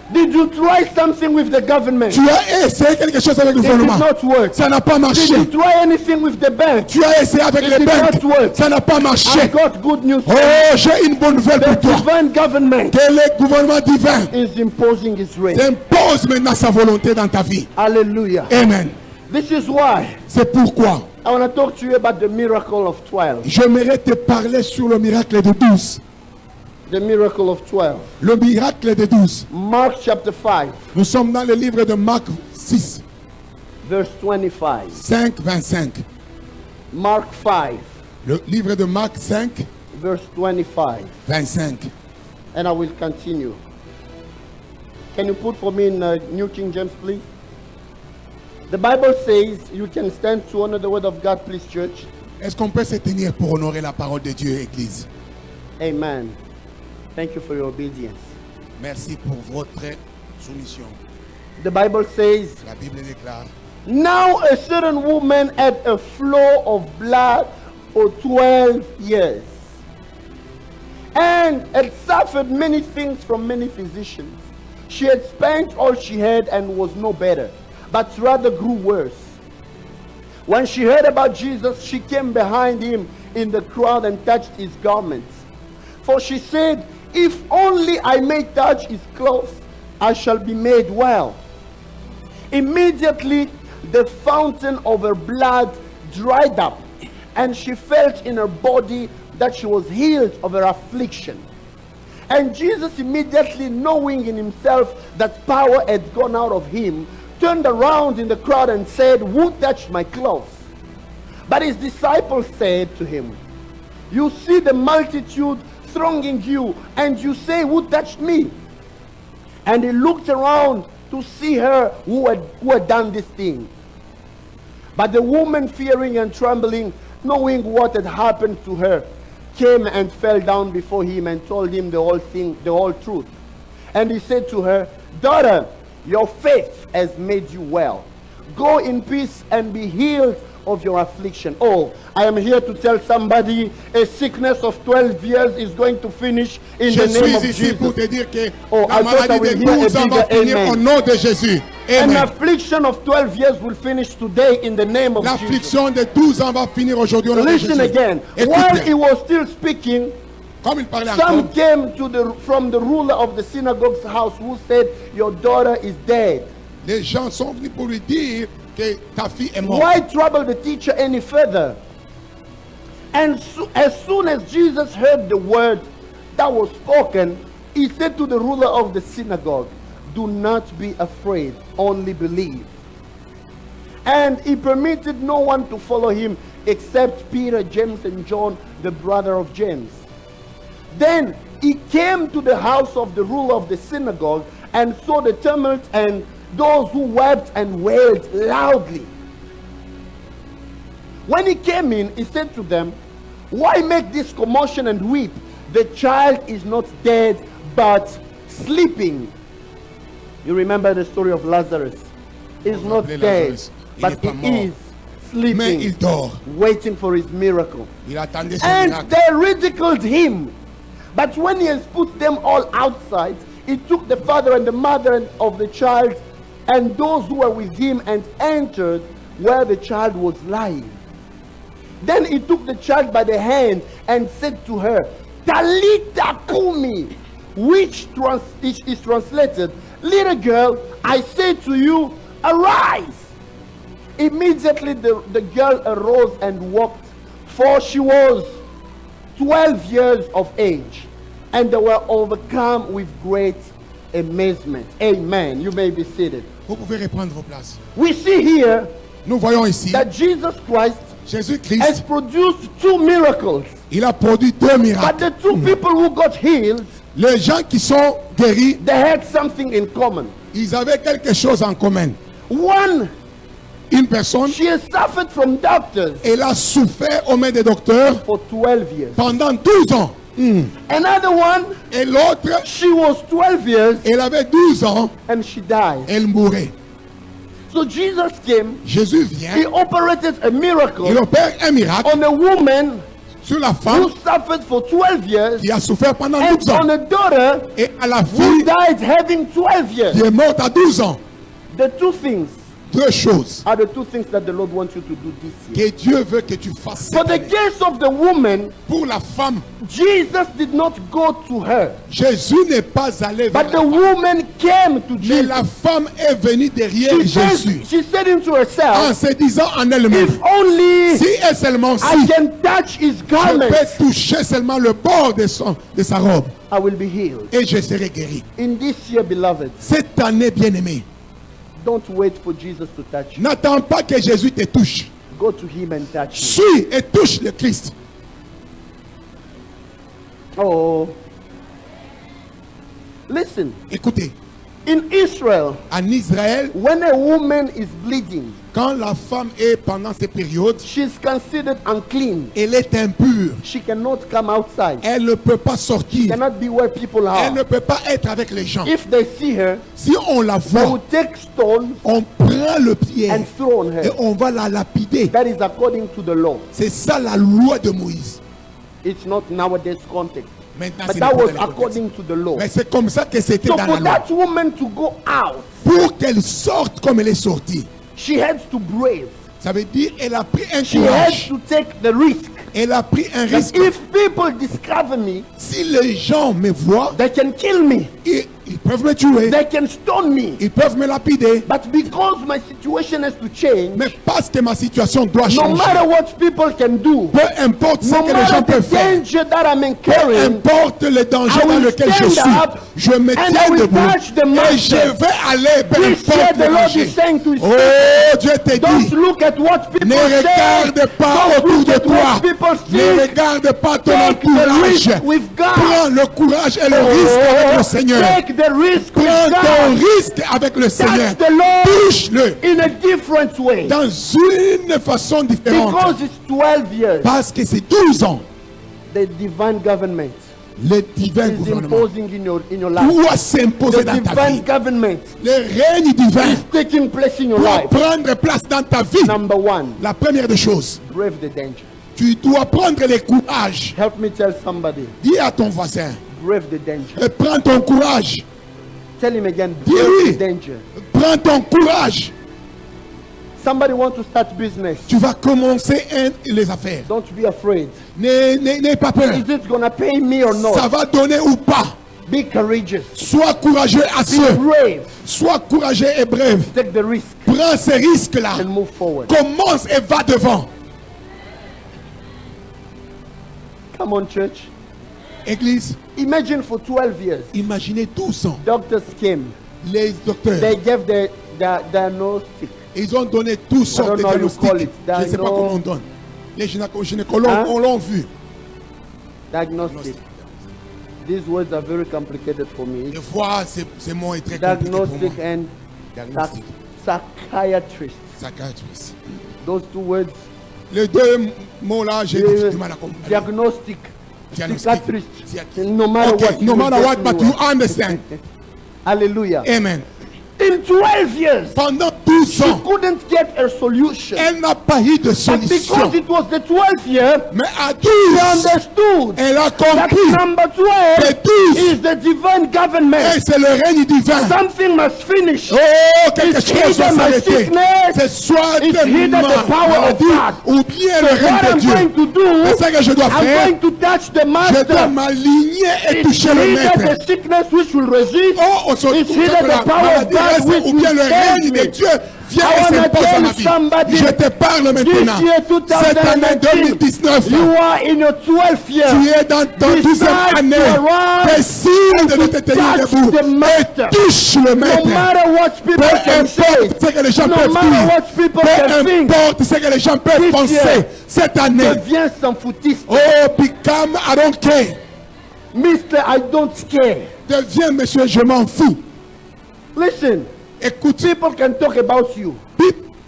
Did you try something with the government? Tu as essayé quelque chose avec le It did gouvernement. not work. Ça n'a pas Did marché. you try anything with the bank? Tu as essayé avec It les did banques. not work. Ça n'a pas I marché. got good news. Oh, j'ai une bonne nouvelle The pour toi. divine government Que le gouvernement divin is imposing its reign. impose maintenant sa volonté dans ta vie. Hallelujah. Amen. This is why C'est pourquoi I want to talk to you about the miracle of 12. j'aimerais te parler sur le miracle de 12. The miracle of 12. Le miracle de 12. Mark chapter 5, Nous sommes dans le livre de Marc 6, verse 25. 5, 25. Mark 5, Le livre de Marc 5, verse 25. 25. And I will continue. Can you put for me in New King James, please? The Bible says, you can stand to honor the word of God, please, church. Est-ce qu'on peut se tenir pour honorer la parole de Dieu, Église? Amen. Thank you for your obedience. Merci pour votre soumission. The Bible says, La Bible déclare, now a certain woman had a flow of blood for 12 years and had suffered many things from many physicians. She had spent all she had and was no better, but rather grew worse. When she heard about Jesus, she came behind him in the crowd and touched his garments. For she said, if only I may touch his clothes, I shall be made well. Immediately, the fountain of her blood dried up, and she felt in her body that she was healed of her affliction. And Jesus, immediately knowing in himself that power had gone out of him, turned around in the crowd and said, who touched my clothes? But his disciples said to him, you see the multitude thronging you, and you say, who touched me? And he looked around to see her who had done this thing. But the woman, fearing and trembling, knowing what had happened to her, came and fell down before him and told him the whole thing, the whole truth. And he said to her, daughter, your faith has made you well. Go in peace and be healed of your affliction. Oh, I am here to tell somebody a sickness of 12 years is going to finish in je the name of suis ici Jesus. pour te dire que Oh, la I thought I maladie will de hear a 12 ans va bigger finir au amen. nom de Jésus. An Amen. affliction of 12 years will finish today in the name of Jesus. L'affliction de 12 ans va finir aujourd'hui au nom de Listen Jésus. again. Écoute While bien. he was still speaking, Comme il parlait Some encore, came from the ruler of the synagogue's house who said, your daughter is dead. les gens sont venus pour lui dire que ta fille est morte. Why trouble the teacher any further? And as soon as Jesus heard the word that was spoken, he said to the ruler of the synagogue, do not be afraid, only believe. And he permitted no one to follow him except Peter, James, and John, the brother of James. Then he came to the house of the ruler of the synagogue and saw the tumult and those who wept and wailed loudly. When he came in, he said to them, why make this commotion and weep? The child is not dead, but sleeping. You remember the story of Lazarus. He's not rappelez dead, Lazarus. Il but n'est pas he is mort. Mais il sleeping, dort. waiting for his miracle. Il attendait son And miracle. they ridiculed him. But when he has put them all outside, he took the father and the mother of the child and those who were with him and entered where the child was lying. Then he took the child by the hand and said to her, Talita Kumi, which is translated, little girl, I say to you, arise. Immediately the girl arose and walked, for she was 12 years of age, and they were overcome with great amazement. Amen. You may be seated. Vous pouvez reprendre vos places. We see here Nous voyons ici, that Jesus Christ has Jésus-Christ, produced two miracles. il a produit deux But miracles. the two people who got healed, Les gens qui sont guéris, they had something in common. ils avaient quelque chose en commun. One, Une personne, she has suffered from doctors elle a souffert aux mains des docteurs for 12 years. pendant 12 ans. Another one, Et l'autre, she was 12 years elle avait 12 ans, and she died. elle mourait. So Jesus came, Jésus he vient, operated a miracle il opère un miracle on a woman sur la who femme suffered for 12 years qui a souffert pendant and 12 ans. on a daughter Et à la who fille died having 12 years. qui est morte à 12 ans. The two things Deux choses are the two things that the Lord wants you to do this year. que Dieu veut que tu fasses. For cette the année. case of the woman, Pour la femme, Jesus did not go to her, Jésus n'est pas allé vers but la the femme. woman came to Mais Jesus. la femme est venue derrière Jésus She said into en herself, se disant en elle-même, if only si et seulement I si can touch his je garment, peux toucher seulement le bord de sa robe I will be healed. et je serai guéri. In this year, beloved, Cette année, bien-aimé, don't wait for Jesus to touch you. n'attends pas que Jésus te touche. Go to him and touch him. Suis et touche le Christ. Oh. Listen, Écoutez, in Israel, en Israël, when a woman is bleeding, quand la femme est pendant ces périodes, she's considered unclean. elle est impure. She cannot come outside. Elle ne peut pas sortir. Cannot be where people Elle ne are. peut pas être avec les gens. If they see her, Si on la they voit, will take stones on prend le pied and throw on et her. on va la lapider. That is according to the law. C'est ça la loi de Moïse. It's not nowadays context. Maintenant, But c'est that pas was dans le contexte. according to the law. Mais c'est comme ça que c'était So dans for la loi. that woman to go out, Pour qu'elle sorte comme elle est sortie, she had to brave. ça veut dire qu'elle a pris un She had courage. to take the risk. Elle a pris un That risque. if people discover me, Si les gens me voient, they can kill me. ils peuvent me tuer. They can stone me. Ils peuvent me lapider. But because my situation has to change, Mais parce que ma situation doit no changer. matter what people can do, Peu importe ce no que les matter gens the peuvent faire. danger that I'm Peu incurring, importe le danger I dans will lequel je stand suis, up je me and I tiens will debout touch the et master. je vais aller, peu This year importe the le Lord danger. is saying to his Oh, people, Dieu te don't dit, look at what people ne say, regarde pas don't autour look de at toi, what people ne think. regarde pas ton Take the entourage. risk with God. Prends le courage et le risque avec le Seigneur. Take the risk with Prends ton God. risque avec le Seigneur. Touch the Lord Touche-le in a different way. dans une façon différente. Because it's 12 years. Parce que c'est 12 ans. The divine government Le divin is gouvernement imposing in your life. doit s'imposer The dans ta vie. divine government Le règne divin is taking place in your doit life. prendre place dans ta vie. Number one, La première des choses, brave the danger. tu dois prendre le courage. Help me tell somebody, Dis à ton voisin, brave the danger. prends ton courage. Tell him again, Dis brave oui. the danger. Prends ton courage. Somebody want to start business. Tu vas commencer les affaires. Don't be afraid. N'aie pas peur. Is it gonna pay me or not? Ça va donner ou pas. Be courageous. Sois courageux à Be ceux. brave. Sois courageux et brave. Take the risk Prends ces risques-là. and move forward. Commence et va devant. Come on, church. Église, Imagine for 12 years, imaginez 12 ans. doctors came. Les docteurs, They gave the diagnostic. ils ont donné toutes sortes de I don't know how you call diagnostics. it. Je ne sais pas comment on donne. Les gynécologues, Hein? on l'a vu. Diagnostic. These words are very complicated for me. Des fois, ces mots est très compliqué pour moi. Diagnostic and Diagnostic, psychiatrist. psychiatrist. Those two words. Les deux mots-là, j'ai uh, du mal à comprendre. Diagnostic. Diagnostic. Psychiatrist. No matter Okay, what. no you matter will what, get but me you well. understand. Hallelujah. Amen. In 12 years, Pendant 12 she ans, couldn't get a solution. elle n'a pas eu de But solution. because it was the 12th year, Mais à she 12, understood elle a that compris number que 12 12, is the divine et government. c'est le règne divin. Something must finish. Oh, quelque It's chose doit either my s'arrêter. sickness, C'est soit it's de either the power of maladie God. ou bien So le what règne de I'm Dieu. going to do, C'est ça que je dois I'm faire. going to touch the Je dois master. m'aligner et It's toucher le either maître. the sickness which will resist, Oh, on se it's trouve either que la the power of maladie God reste which ou bien will le règne save de me. Dieu vient I et wanna s'impose dans tell ma vie. somebody, Je te parle maintenant. This year, Cette année 2019, you are in your 12th year. tu es dans ton 12e Decide année. to arise Décide de te tenir touch debout the master. et touche le No maître. matter what people Peu can say, importe ce que les gens no peuvent matter dire, what people peu can think, importe ce que les gens peuvent This penser, year, cette année, deviens sans foutiste. oh, become I don't care. Mr. I don't care. Deviens monsieur, je m'en fous. Listen, Écoute, people can talk about you.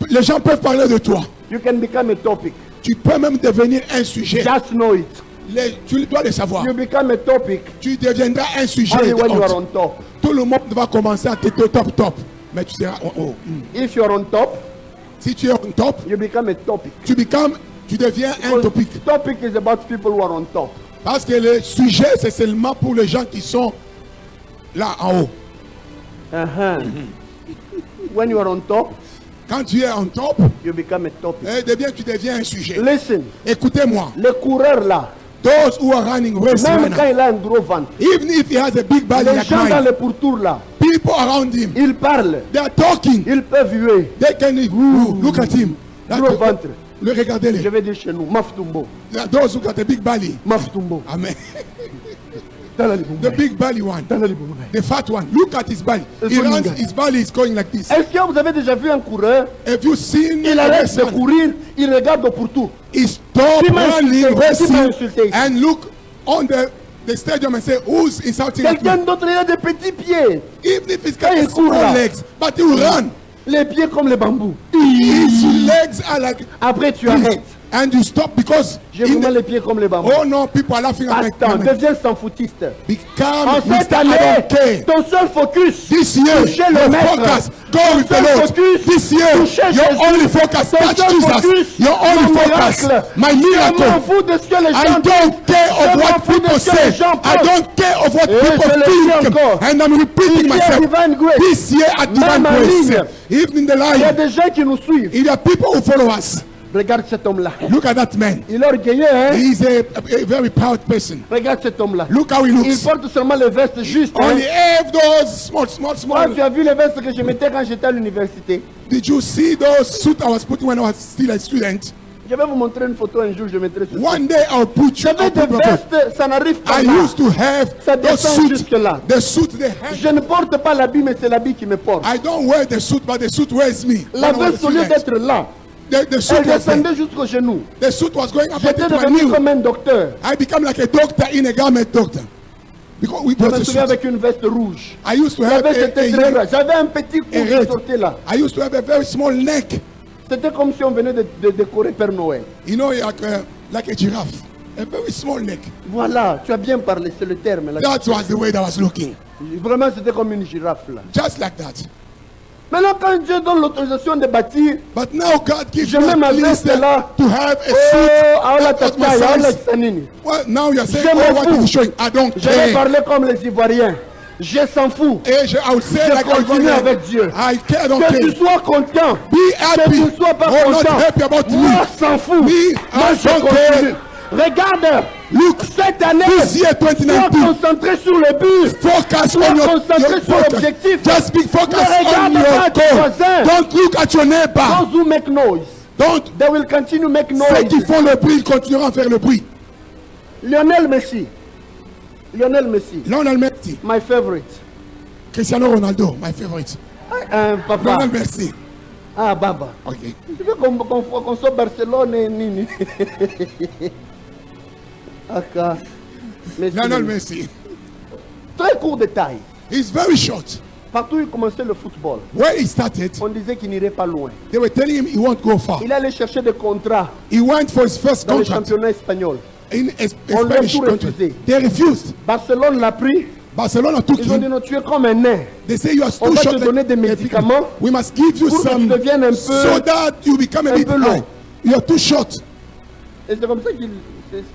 les gens peuvent parler de toi. You can become a topic. Tu peux même devenir un sujet. Just know it. Tu dois le savoir. You become a topic Tu deviendras un sujet. only de when you honte. are on top. Tout le monde va commencer à te top. Mais tu seras If you are on top, Si tu es on top, you become a topic. tu deviens un Because topic. topic is about people who are on top. Parce que le sujet, c'est seulement pour les gens qui sont là en haut. When you are on top, Quand tu es en top, you become a topic. tu deviens un sujet. Listen, Écoutez-moi. les coureurs là, Those who are running race même right quand now, il a un gros ventre, even if he has a big belly les like gens dans mine, le pourtour là, people around him, ils parlent, they are talking. ils peuvent huer. They can look at him. Gros ventre. Regardez-les. Je vais dire chez nous, Maftumbo. Those who got a big belly. Maftumbo. Amen. The The big belly one. The fat one. Look at his belly. He runs, his belly is going like this. Est-ce que vous avez déjà vu un coureur? Have you seen Il arrête de courir, il regarde au pourtour. He stopped Qui m'a running, insulté? Qui m'a insulté? racing, and look on the stadium and say, who's insulting at Quelqu'un me? d'autre, il a des petits pieds. Even if he's Quand got il court small là. legs, but he will run. Les pieds comme les bambous. His legs are like Après, tu this. arrêtes. And you stop because J'ai vraiment les pieds comme les bambous. oh no, people are laughing at Attends, me. deviens sans foutiste. Become En cette Mr. I année, don't care. ton seul focus, This year, toucher le your maître. focus, go Ton with the seul Lord. focus, This year, toucher your Jésus. only focus, Ton touch seul focus, Jesus. Your only ton focus, miracle. my Je m'en miracle. fous de ce que les I gens disent. don't care Je of m'en what fous de people ce que say. les gens I pensent. don't care of what Et je people le dis think. encore. And I'm repeating Ici, à myself. Divine Grace, This year at Divine même en Grace, ligne, even in the il y a line, des gens qui nous suivent. il y a people who follow us. Regarde cet homme-là. Look at that man. Il est orgueilleux, hein? He's a very proud person. Regarde cet homme-là. Look how he Il looks. porte seulement les vestes justes. Hein? Only have those small. Moi, tu as vu les vestes que je mettais quand j'étais à l'université? Did you see those suits I was putting when I was still a student? Je vais vous montrer une photo un jour, je mettrai sur One day I'll put you. J'avais des vestes, ça n'arrive pas I là. used to have Ça those descend suits. jusque là. The suit they have. Je ne porte pas l'habit, mais c'est l'habit qui me porte. I don't wear the suit, but the suit wears me. La When I was a veste, au lieu student. d'être là, The suit elle was there. descendait jusqu'au genou. The suit was going up J'étais into my devenu knee. comme un docteur. I became like a doctor in a garment doctor. Because we Je was me a souviens suit. avec une veste rouge. I used to La have veste était très a grasse. J'avais un petit cou a qui red. sortait là. I used to have a very small neck. C'était comme si on venait de décorer Père Noël. You know, like a giraffe. A very small neck. Voilà, tu as bien parlé, c'est le terme. Là. That was the way that I was looking. Vraiment, c'était comme une girafe là. Just like that. Maintenant, quand Dieu donne l'autorisation de bâtir, But now God gives je you mets ma at least veste là. to have a Oh, suit. aola That was my tata, aola size. sanini. Well, now you're saying, Je m'en oh, what fous. is he showing? I don't Je vais care. parler comme les Ivoiriens. Je s'en fous. Et I will say Je like I continue avec Dieu. I care, don't Que tu care. sois content. Be Que happy. tu ne sois pas Oh, not content. happy about Moi, me. s'en fous. Me, Moi, I je don't continue. care. Regarde. Look, Cette année, this year sois 2019, concentré sur le but. focus Sois on your concentré sur focus. l'objectif. Just be focused Ne on regarde your pas ton goal. voisin. Don't look at your neighbor. Those who make noise, Don't. they will continue to make Ceux qui noise. font le bruit, ils continueront à faire le bruit. Lionel Messi. Lionel Messi. Lionel Messi. My favorite. Cristiano Ronaldo, my favorite. Papa. Lionel Messi. Ah, Baba. Ok. Tu veux qu'on soit Barcelone et Nini? Aka. Messi. Lionel Messi. Très court détail. He's very short. Partout où il commençait le football, Where he started, on disait qu'il n'irait pas loin. they were telling him he won't go far. Il allait chercher des contrats He went for his first dans le contract championnat espagnol. in a On l'a Spanish tout country. refusé. They refused. Barcelone l'a pris. Barcelona took Ils ont dit him. non, tu es comme un nain. They say you are On too va te short. donner des médicaments We must give you pour que some tu deviennes un peu- so that you become a un bit peu long. high. You are too short. Et c'est comme ça qu'il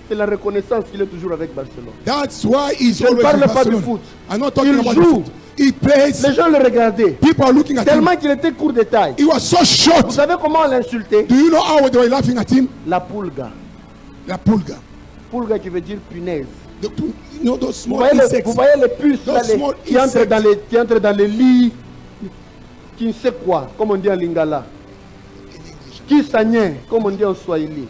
c'est la reconnaissance qu'il est toujours avec Barcelone. That's why he's Je ne always parle in pas du Barcelona. foot. I'm not talking Il about joue. the foot. He plays. Les gens le regardaient. People are looking at him. Tellement qu'il était court de taille. He was so Vous short. savez comment on l'insultait? Do you know how they were laughing at him? La pulga. La pulga. Pulga qui veut dire punaise. You know those Vous small voyez, insects. vous voyez les puces là, Those small qui entrent insects. qui entrent dans les lits, qui ne sait quoi, comme on dit en lingala. Qui s'agnait, comme on dit en swahili.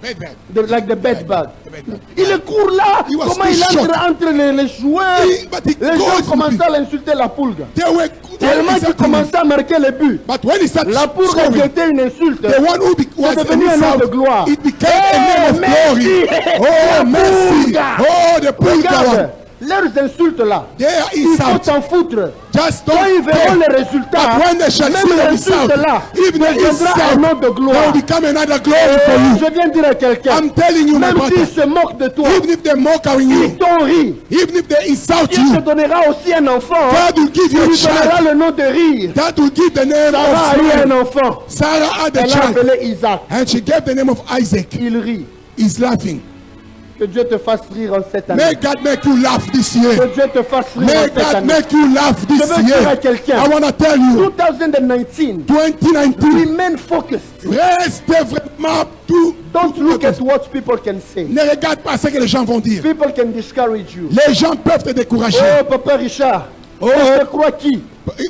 Bed bag. Like the bed bug. The bed bug. Il est court là. He was Comment too il short. entre entre les joueurs? But he Les gens goes commençaient with à l'insulter la pulga. They were Tellement qu'il commençait à marquer les buts. But when he started La pulga qui scoring, était une insulte. the one who was C'est devenu un nom de gloire. it became Hey, a name of Messi! glory. Oh, La Messi. pulga! Oh, the pulga one. Regarde, leurs insultes là. They are Il faut insult. s'en foutre. Just Quand ils don't verront pay. les résultats, But when they shall see même the l'insulte result, là even the deviendra un insult, nom de that gloire. will become another glory for you. Je viens de dire à quelqu'un, I'm telling you, my même brother, s'ils se moquent de toi, even if they mock at ils you, t'ont ri. even if they insult Dieu te you, donnera aussi un enfant. God will give Il you a lui donnera child. le nom de rire. That will give the name Sarah a of eu Sarah. un enfant. Sarah had a Elle l'a child, appelé Isaac. and she gave the name of Isaac. Il rit. He's laughing. Que Dieu te fasse rire en cette année. May God make you laugh this year. Que Dieu te fasse rire May en cette God année. make you laugh Je this veux dire à year. quelqu'un, I want to tell you, 2019, 2019, remain focused. restez vraiment tout. Don't look at what people can say. Ne regarde pas ce que les gens vont dire. People can discourage you. Les gens peuvent te décourager. Oh, Papa Richard. Oh, je crois qui?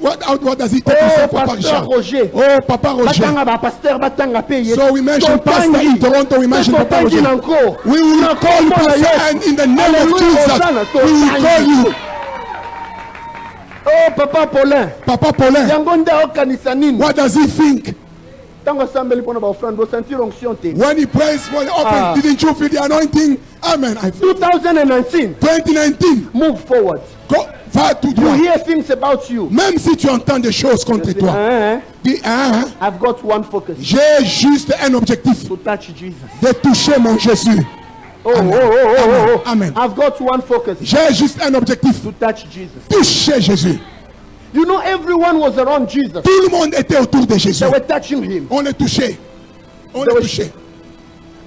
What does it take to say Oh, Papa Pasteur Richard? Roger. Oh, Papa Roger. Batanga ba pasteur batanga payé. So we mention Pastor in Toronto, we mention Papa Roger. encore. We will call you Pastor, and in the name of Jesus, we will call you Oh, Papa Paulin. Papa Paulin. Yango nda okanisa nini? What does he think? Tango sambeli pona ba offrande, bo sentir onction te. When he prays for the offering, Ah. didn't you feel the anointing? Amen. I feel 2019, 2019, move forward. va tout You droit. hear things about you. Même si tu entends des choses contre toi, dis, hein, I've got one focus. j'ai juste un objectif, To touch Jesus. de toucher mon Jésus. Oh, oh, oh, oh, oh, oh. Amen. I've got one focus. J'ai juste un objectif, To touch Jesus. toucher Jésus. You know, everyone was around Jesus. Tout le monde était autour de Jésus. They were touching him. On est touché. On They est were- touché.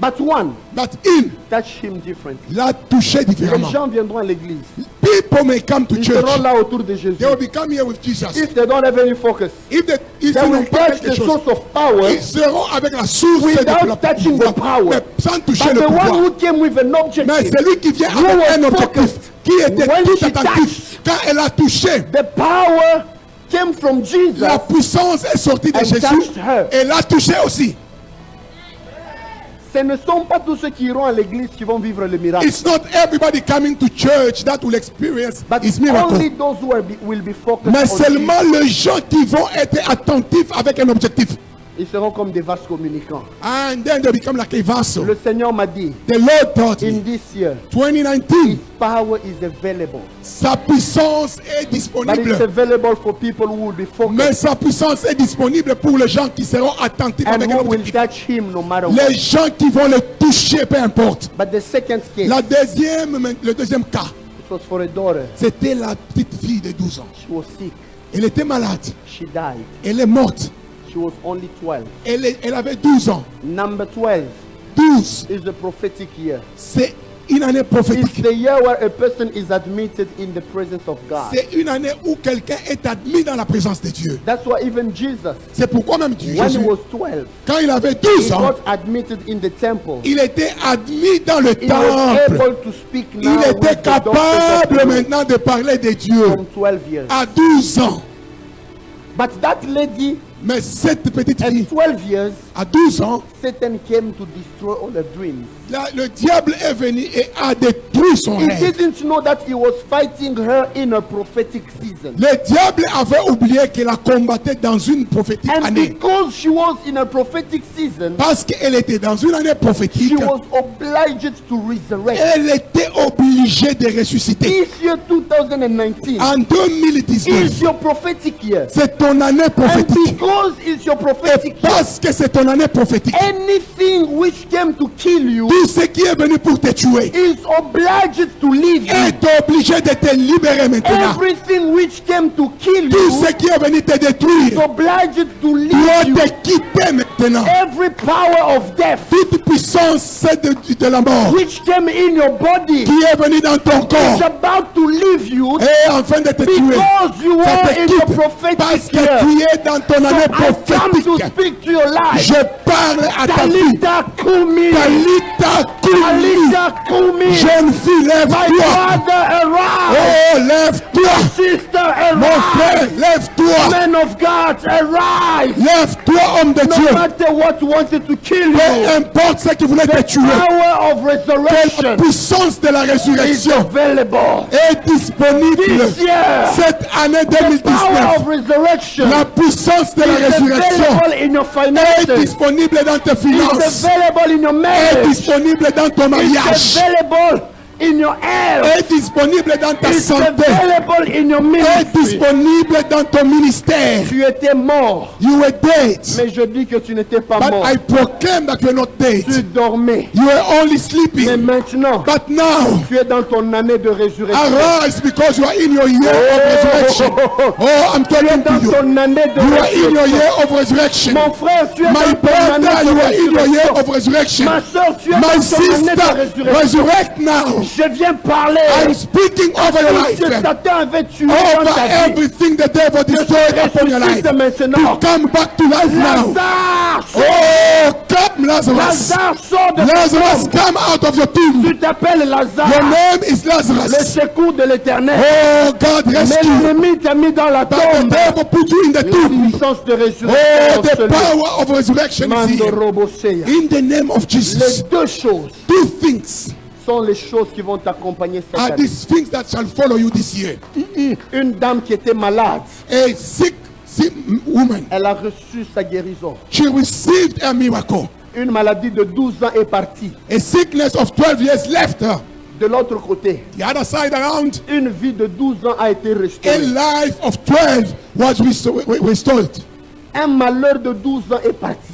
But one But il touched him differently. l'a touché Les différemment. gens viendront à l'église. People may come to Ils church. seront là autour de Jésus. They will be coming here with Jesus. If they don't have any focus, If they they n'ont will pas touch quelque the chose, source of power. ils seront avec la source Without de la touching the power. mais sans toucher But le the one pouvoir. who came with an Mais objective, celui qui vient who avec was un objectif, focused, qui était when tout she attentif, quand elle a touché, the power came from Jesus. la puissance est sortie de And Jésus touched her. et l'a touché aussi. Ce ne sont pas tous ceux qui iront à l'église qui vont vivre le miracle. It's not everybody coming to church that will experience But his miracle. only those who will be focused Mais on seulement Jesus. les gens qui vont être attentifs avec un objectif. Ils seront comme des vases communicants. And then they become like a vessel. Le Seigneur m'a dit, The Lord taught in me, this year, 2019, His power is available. sa puissance est But it's disponible. available for people who will be Mais focused sa puissance est disponible pour les gens qui seront attentifs and avec un who will objectif. touch Him no matter Les what. gens qui vont le toucher, peu importe. But the second case, Le deuxième cas, it was for a daughter. c'était la petite fille de 12 ans. She was sick. Elle était malade. She died. Elle est morte. She was only 12. Elle avait 12 ans. Number 12 12, is the prophetic year. c'est une année It's prophétique. the year where a person is admitted in the presence of God. C'est une année où quelqu'un est admis dans la présence de Dieu. That's why even Jesus, C'est pourquoi même when he Jésus, was 12, quand il avait he 12 ans, got admitted in the temple. il était admis dans le He was temple. able to speak Il now était with the doctors of capable the law maintenant de parler de Dieu from 12 years. à 12 ans. But that lady, Mais cette petite at fille, 12 years, à 12 ans, Satan came to destroy all her dreams. le diable est venu et a détruit son He rêve. didn't know that he was fighting her in a prophetic season. Le diable avait oublié qu'elle a combattu dans une prophétique And année. because she was in a prophetic season, Parce qu'elle était dans une année she prophétique, was obliged to resurrect. elle était obligée de ressusciter. This year 2019 En 2019, is your prophetic year. c'est ton année And prophétique. because it's your Et prophetic year, parce que c'est ton année prophétique, anything which came to kill you tout ce qui est venu pour te tuer is obliged to leave you. est obligé de te libérer maintenant. Everything which came to kill Tout you ce qui est venu te is détruire obliged to leave doit you. te quitter maintenant. Every power of death Toute puissance de la mort which came in your body qui est venue dans ton is corps about to leave you et afin de te tuer, because you ça are te in quitte your prophetic parce que year. tu es dans ton année I come to prophétique. speak to your life. Je parle à ta vie. Talita Kumi. Talita Kumi. Talita Kumi. Jeune fille, My lève-toi. brother, arise. Oh, lève-toi. Sister, Mon frère, arise. lève-toi. Men of God, arise. Lève-toi, homme de No Dieu. matter what wanted to kill Peu you, importe ce qui voulait te tuer, power of que la resurrection puissance de la is résurrection available. est disponible This year, cette année the power 2019. of resurrection La puissance de la is résurrection available in your est finances. disponible dans tes It's finances, available in your est marriage. disponible dans ton mariage, It's available in your health. est disponible dans ta It's santé, available in your est ministry. disponible dans ton ministère. Tu étais mort, You were dead, mais je dis que tu n'étais pas but mort. I proclaim that you are not dead. Tu dormais, You were only mais sleeping, maintenant, but now tu es dans ton année de résurrection. arise because you are in your year of resurrection. Oh, I'm Tu es talking dans to you. ton année de You are in your résurrection. year of resurrection. Mon frère, tu es My dans ton brother, année you de are in your year résurrection. of resurrection. Ma soeur, tu es My dans ton année sister, de résurrection. resurrect now. Je viens parler. I'm speaking over your Tout ce que life. Satan avait tué dans Over ta vie. everything the devil destroyed upon your life. Ressuscite maintenant. To come back to life now. Lazare, Oh, come Lazarus. Lazare, sort de ta Lazarus, tombe. come out of your tomb. Tu t'appelles Your Lazare, name is le Lazarus. secours de l'éternel. Oh, God Mais rescue. l'ennemi t'a mis dans la But the tombe. devil put you in the La tomb. puissance de Oh, résurrection. the celui- power of resurrection is Mando here. Roboseya. In the name of Les Jesus. deux choses Two things sont les choses qui vont t'accompagner cette are année. these things that shall follow you this year. Une dame qui était malade, A sick woman, elle a reçu sa guérison. she received a miracle. Une maladie de 12 ans est partie. A sickness of 12 years left her. De l'autre côté, The other side around, une vie de 12 ans a été a restaurée. life of 12 was restored. Un malheur de 12 ans est parti.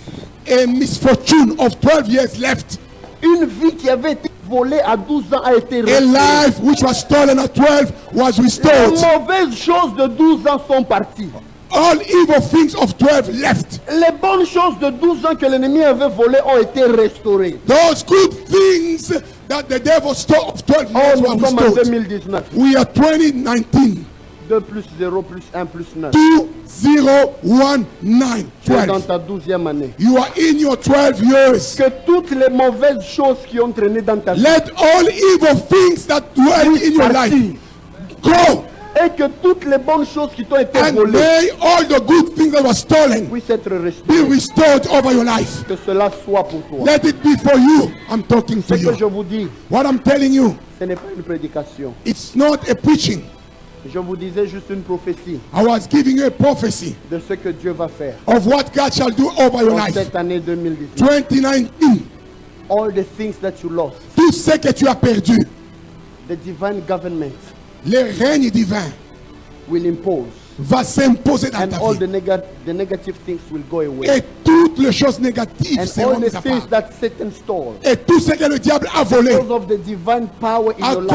A misfortune of 12 years left. Une vie qui avait été volée à 12 ans a été A restaurée. life which was stolen at 12 was Les restored. mauvaises choses de 12 ans sont parties. All evil things of 12 left. Les bonnes choses de 12 ans que l'ennemi avait volées ont été restaurées. Those good things that the devil stole of 12 Oh, years nous were sommes en restored. 2019. We are 2019. 2 plus 0 plus 1 plus 9. 2019. Tu es dans 12. ta 12e année. You are in your 12 years. Que toutes les mauvaises choses qui ont traîné dans ta vie Let all evil things that dwell in your life go. et que toutes les bonnes choses qui t'ont été And volées may all the good things that were stolen puissent être be restaurées. restored over your life. Que cela soit pour toi. Let it be for you. I'm talking Ce to que je you. vous dis, What I'm telling you, ce n'est pas une prédication. it's not a preaching. Je vous disais juste une prophétie I was giving you a prophecy de ce que Dieu va faire of what God shall do over your dans life. cette année 2019. 2019. All the things that you lost, Tout ce que tu as perdu, the divine government le règne divin will impose. va s'imposer dans And ta all vie. the negative things will go away. Et toutes les choses négatives And seront all the mises à things part. that Satan stole Et tout ce que le diable a volé because of the divine power in à your life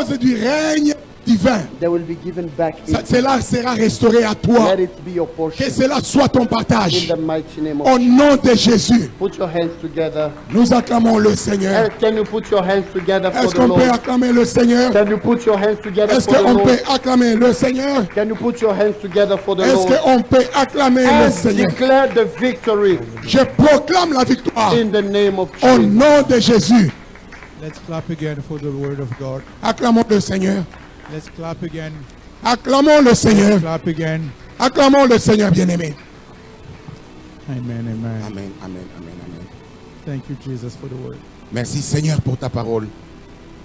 cause du règne divin. They will be given back. Cela sera restauré à toi. Let it be your portion. Que cela soit ton In partage. the mighty name of Au nom de Jésus, Put your hands together. nous acclamons le Seigneur. Can you put your hands together for Est-ce the qu'on peut Lord? acclamer le Seigneur? Can you put your hands together Est-ce for the qu'on peut Lord? acclamer le Seigneur? Can you put your hands together for the Est-ce Lord? qu'on peut acclamer le And Seigneur? declare the victory Je proclame la victoire in the name of au Jesus. nom de Jésus. Let's clap again for the word of God. Acclamons le Seigneur. Let's clap again. Acclamons le Seigneur. Clap again. Acclamons le Seigneur bien-aimé. Amen, amen. Amen, amen, amen, amen. Thank you, Jesus, for the word. Merci Seigneur pour ta parole.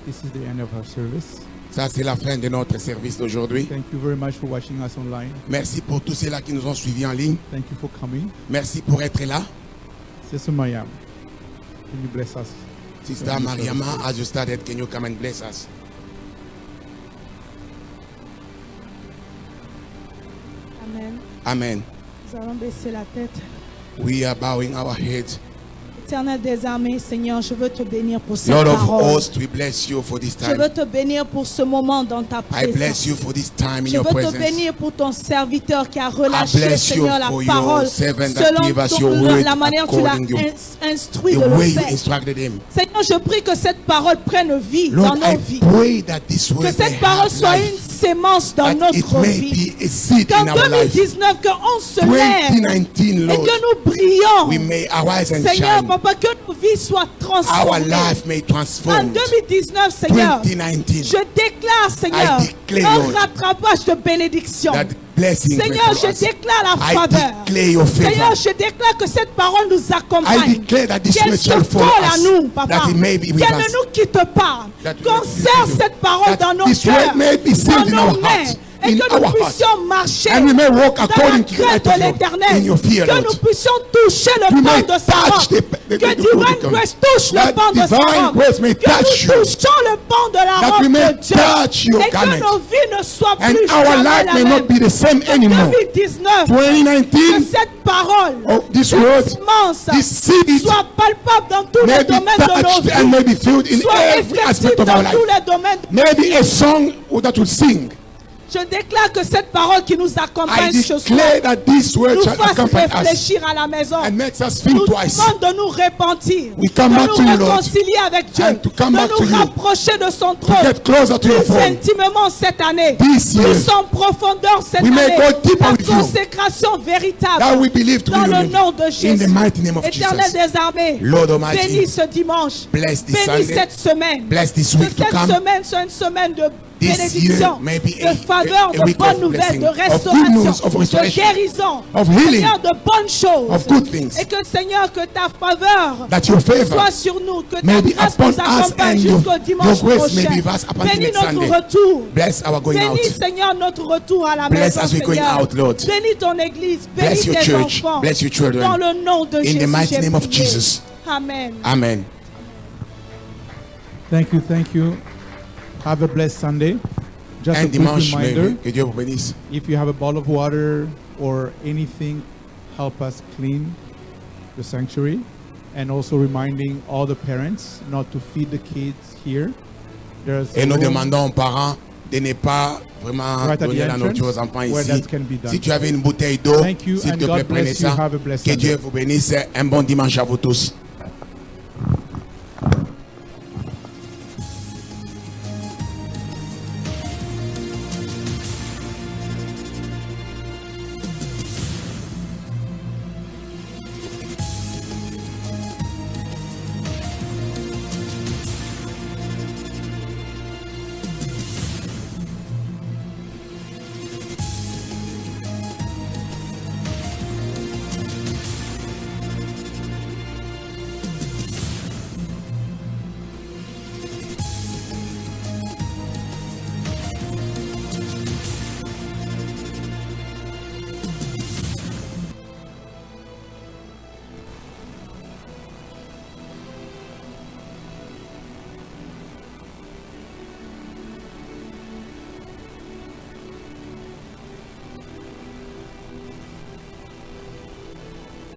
This is the end of our service. Ça, c'est la fin de notre service d'aujourd'hui. Thank you very much for watching us online. Merci pour tous ceux-là qui nous ont suivis en ligne. Thank you for coming. Merci pour être là. Sister Mayam, can you bless us? Sister Mariama, as you started, can you come and bless us? Amen. Amen. Nous allons baisser la tête. We are bowing our heads. Éternel des armées, Seigneur, je veux te bénir pour cette Lord of parole. hosts, we bless you for this Je time. veux te bénir pour ce moment dans ta I bless présence. you for this time in Je your veux te presence. bénir pour ton serviteur qui a relâché, bless you Seigneur, la for your parole servant that selon gave us your la word manière dont tu l'as according you- instruit The de way le you faire. instructed him. Seigneur, je prie que cette parole prenne vie Lord, dans I nos vies. pray that this word Que may cette parole have soit une life, sémence dans that it notre may vie. be a seed Qu'en in our life. 2019, qu'on se lève 2019, et Lord, que nous brillons. we may arise and Seigneur, shine. Papa, que nos vies soient Our transformées. life may En transform. 2019, Seigneur, 2019, je déclare, Seigneur, I declare, un Lord, rattrapage de bénédiction. that blessing Seigneur, rest je on us. déclare la I faveur. declare your Seigneur, favor. je déclare que cette parole nous I accompagne. declare that this Qu'elle word se shall colle follow à us, nous, Papa. that it may be with Qu'elle us, ne nous quitte pas. that it Qu'on may be serre with you, cette parole that dans nos this cœurs, word may be dans sealed in nos our mains, hearts, et in que our nous hearts, puissions marcher and we may walk dans la according to the crainte light de of l'éternel. in your fear, Que Lord. nous puissions toucher le We pan may de sa touch robe. the Que Divine Grace touche le That pan de sa divine robe. grace may Que touch nous you. touchons le pan de la That robe we may de Dieu. touch your Et que garment. nos vies ne soient And plus our jamais life la may même. not be the same anymore. 2019, que 2019, cette parole, oh, this cette word, semence, this seed soit palpable dans tous may les be domaines de nos touched and vies. may be filled in Soit every aspect effective of our dans life. tous les domaines. Maybe a song that will sing. Je déclare que cette parole qui nous I accompagne ce soir declare that this word nous shall fasse accompany us réfléchir à la maison. and makes us Nous think twice. demande de nous repentir, We come de back nous to you, Lord, réconcilier avec Dieu, and to come de back to nous you, rapprocher de son to trône get closer to your plus throne. intimement cette année, This year, plus en profondeur cette we may année, go deeper la with you. consécration véritable That we believe to dans le you nom de in Jésus. the mighty name of Éternel Jesus. des armées, Lord Almighty, bénis ce dimanche, bless this bénis Sunday, cette semaine, bless this que week to cette come. semaine soit une semaine de This bénédiction, year may be de faveur, a de week bonnes of nouvelles, blessing, de of good restauration, news, of de restoration, guérison, of healing, Seigneur, de bonnes choses. of good things. Et que Seigneur, que ta faveur That your favor soit sur nous, que may ta be grâce upon nous us accompagne and jusqu'au your dimanche grace may prochain. be vast upon Bénis next notre Sunday. retour. Bless our going Bénis, out. Seigneur, notre retour à la Bless maison, as we're going Seigneur. out, Lord. Bénis ton église, Bless bénis your tes church. enfants. Bless your children. Dans le nom de In Jésus, the mighty j'ai name of prié. Jesus. Amen. Amen. Thank you, thank you. Have a blessed Sunday. Just a Un quick dimanche, reminder, que Dieu vous bénisse. if you have a bottle of water or anything, help us clean the sanctuary. And also reminding all the parents not to feed the kids here. There's Et a nous room demandons aux parents de ne pas vraiment right at the donner la nourriture aux entrance enfants where ici. that can be done. Si tu avais une bouteille d'eau, Thank you s'il and te plaît, God prenez bless you. ça. Have a blessed Que Dieu Sunday. vous bénisse. Un bon dimanche à vous tous.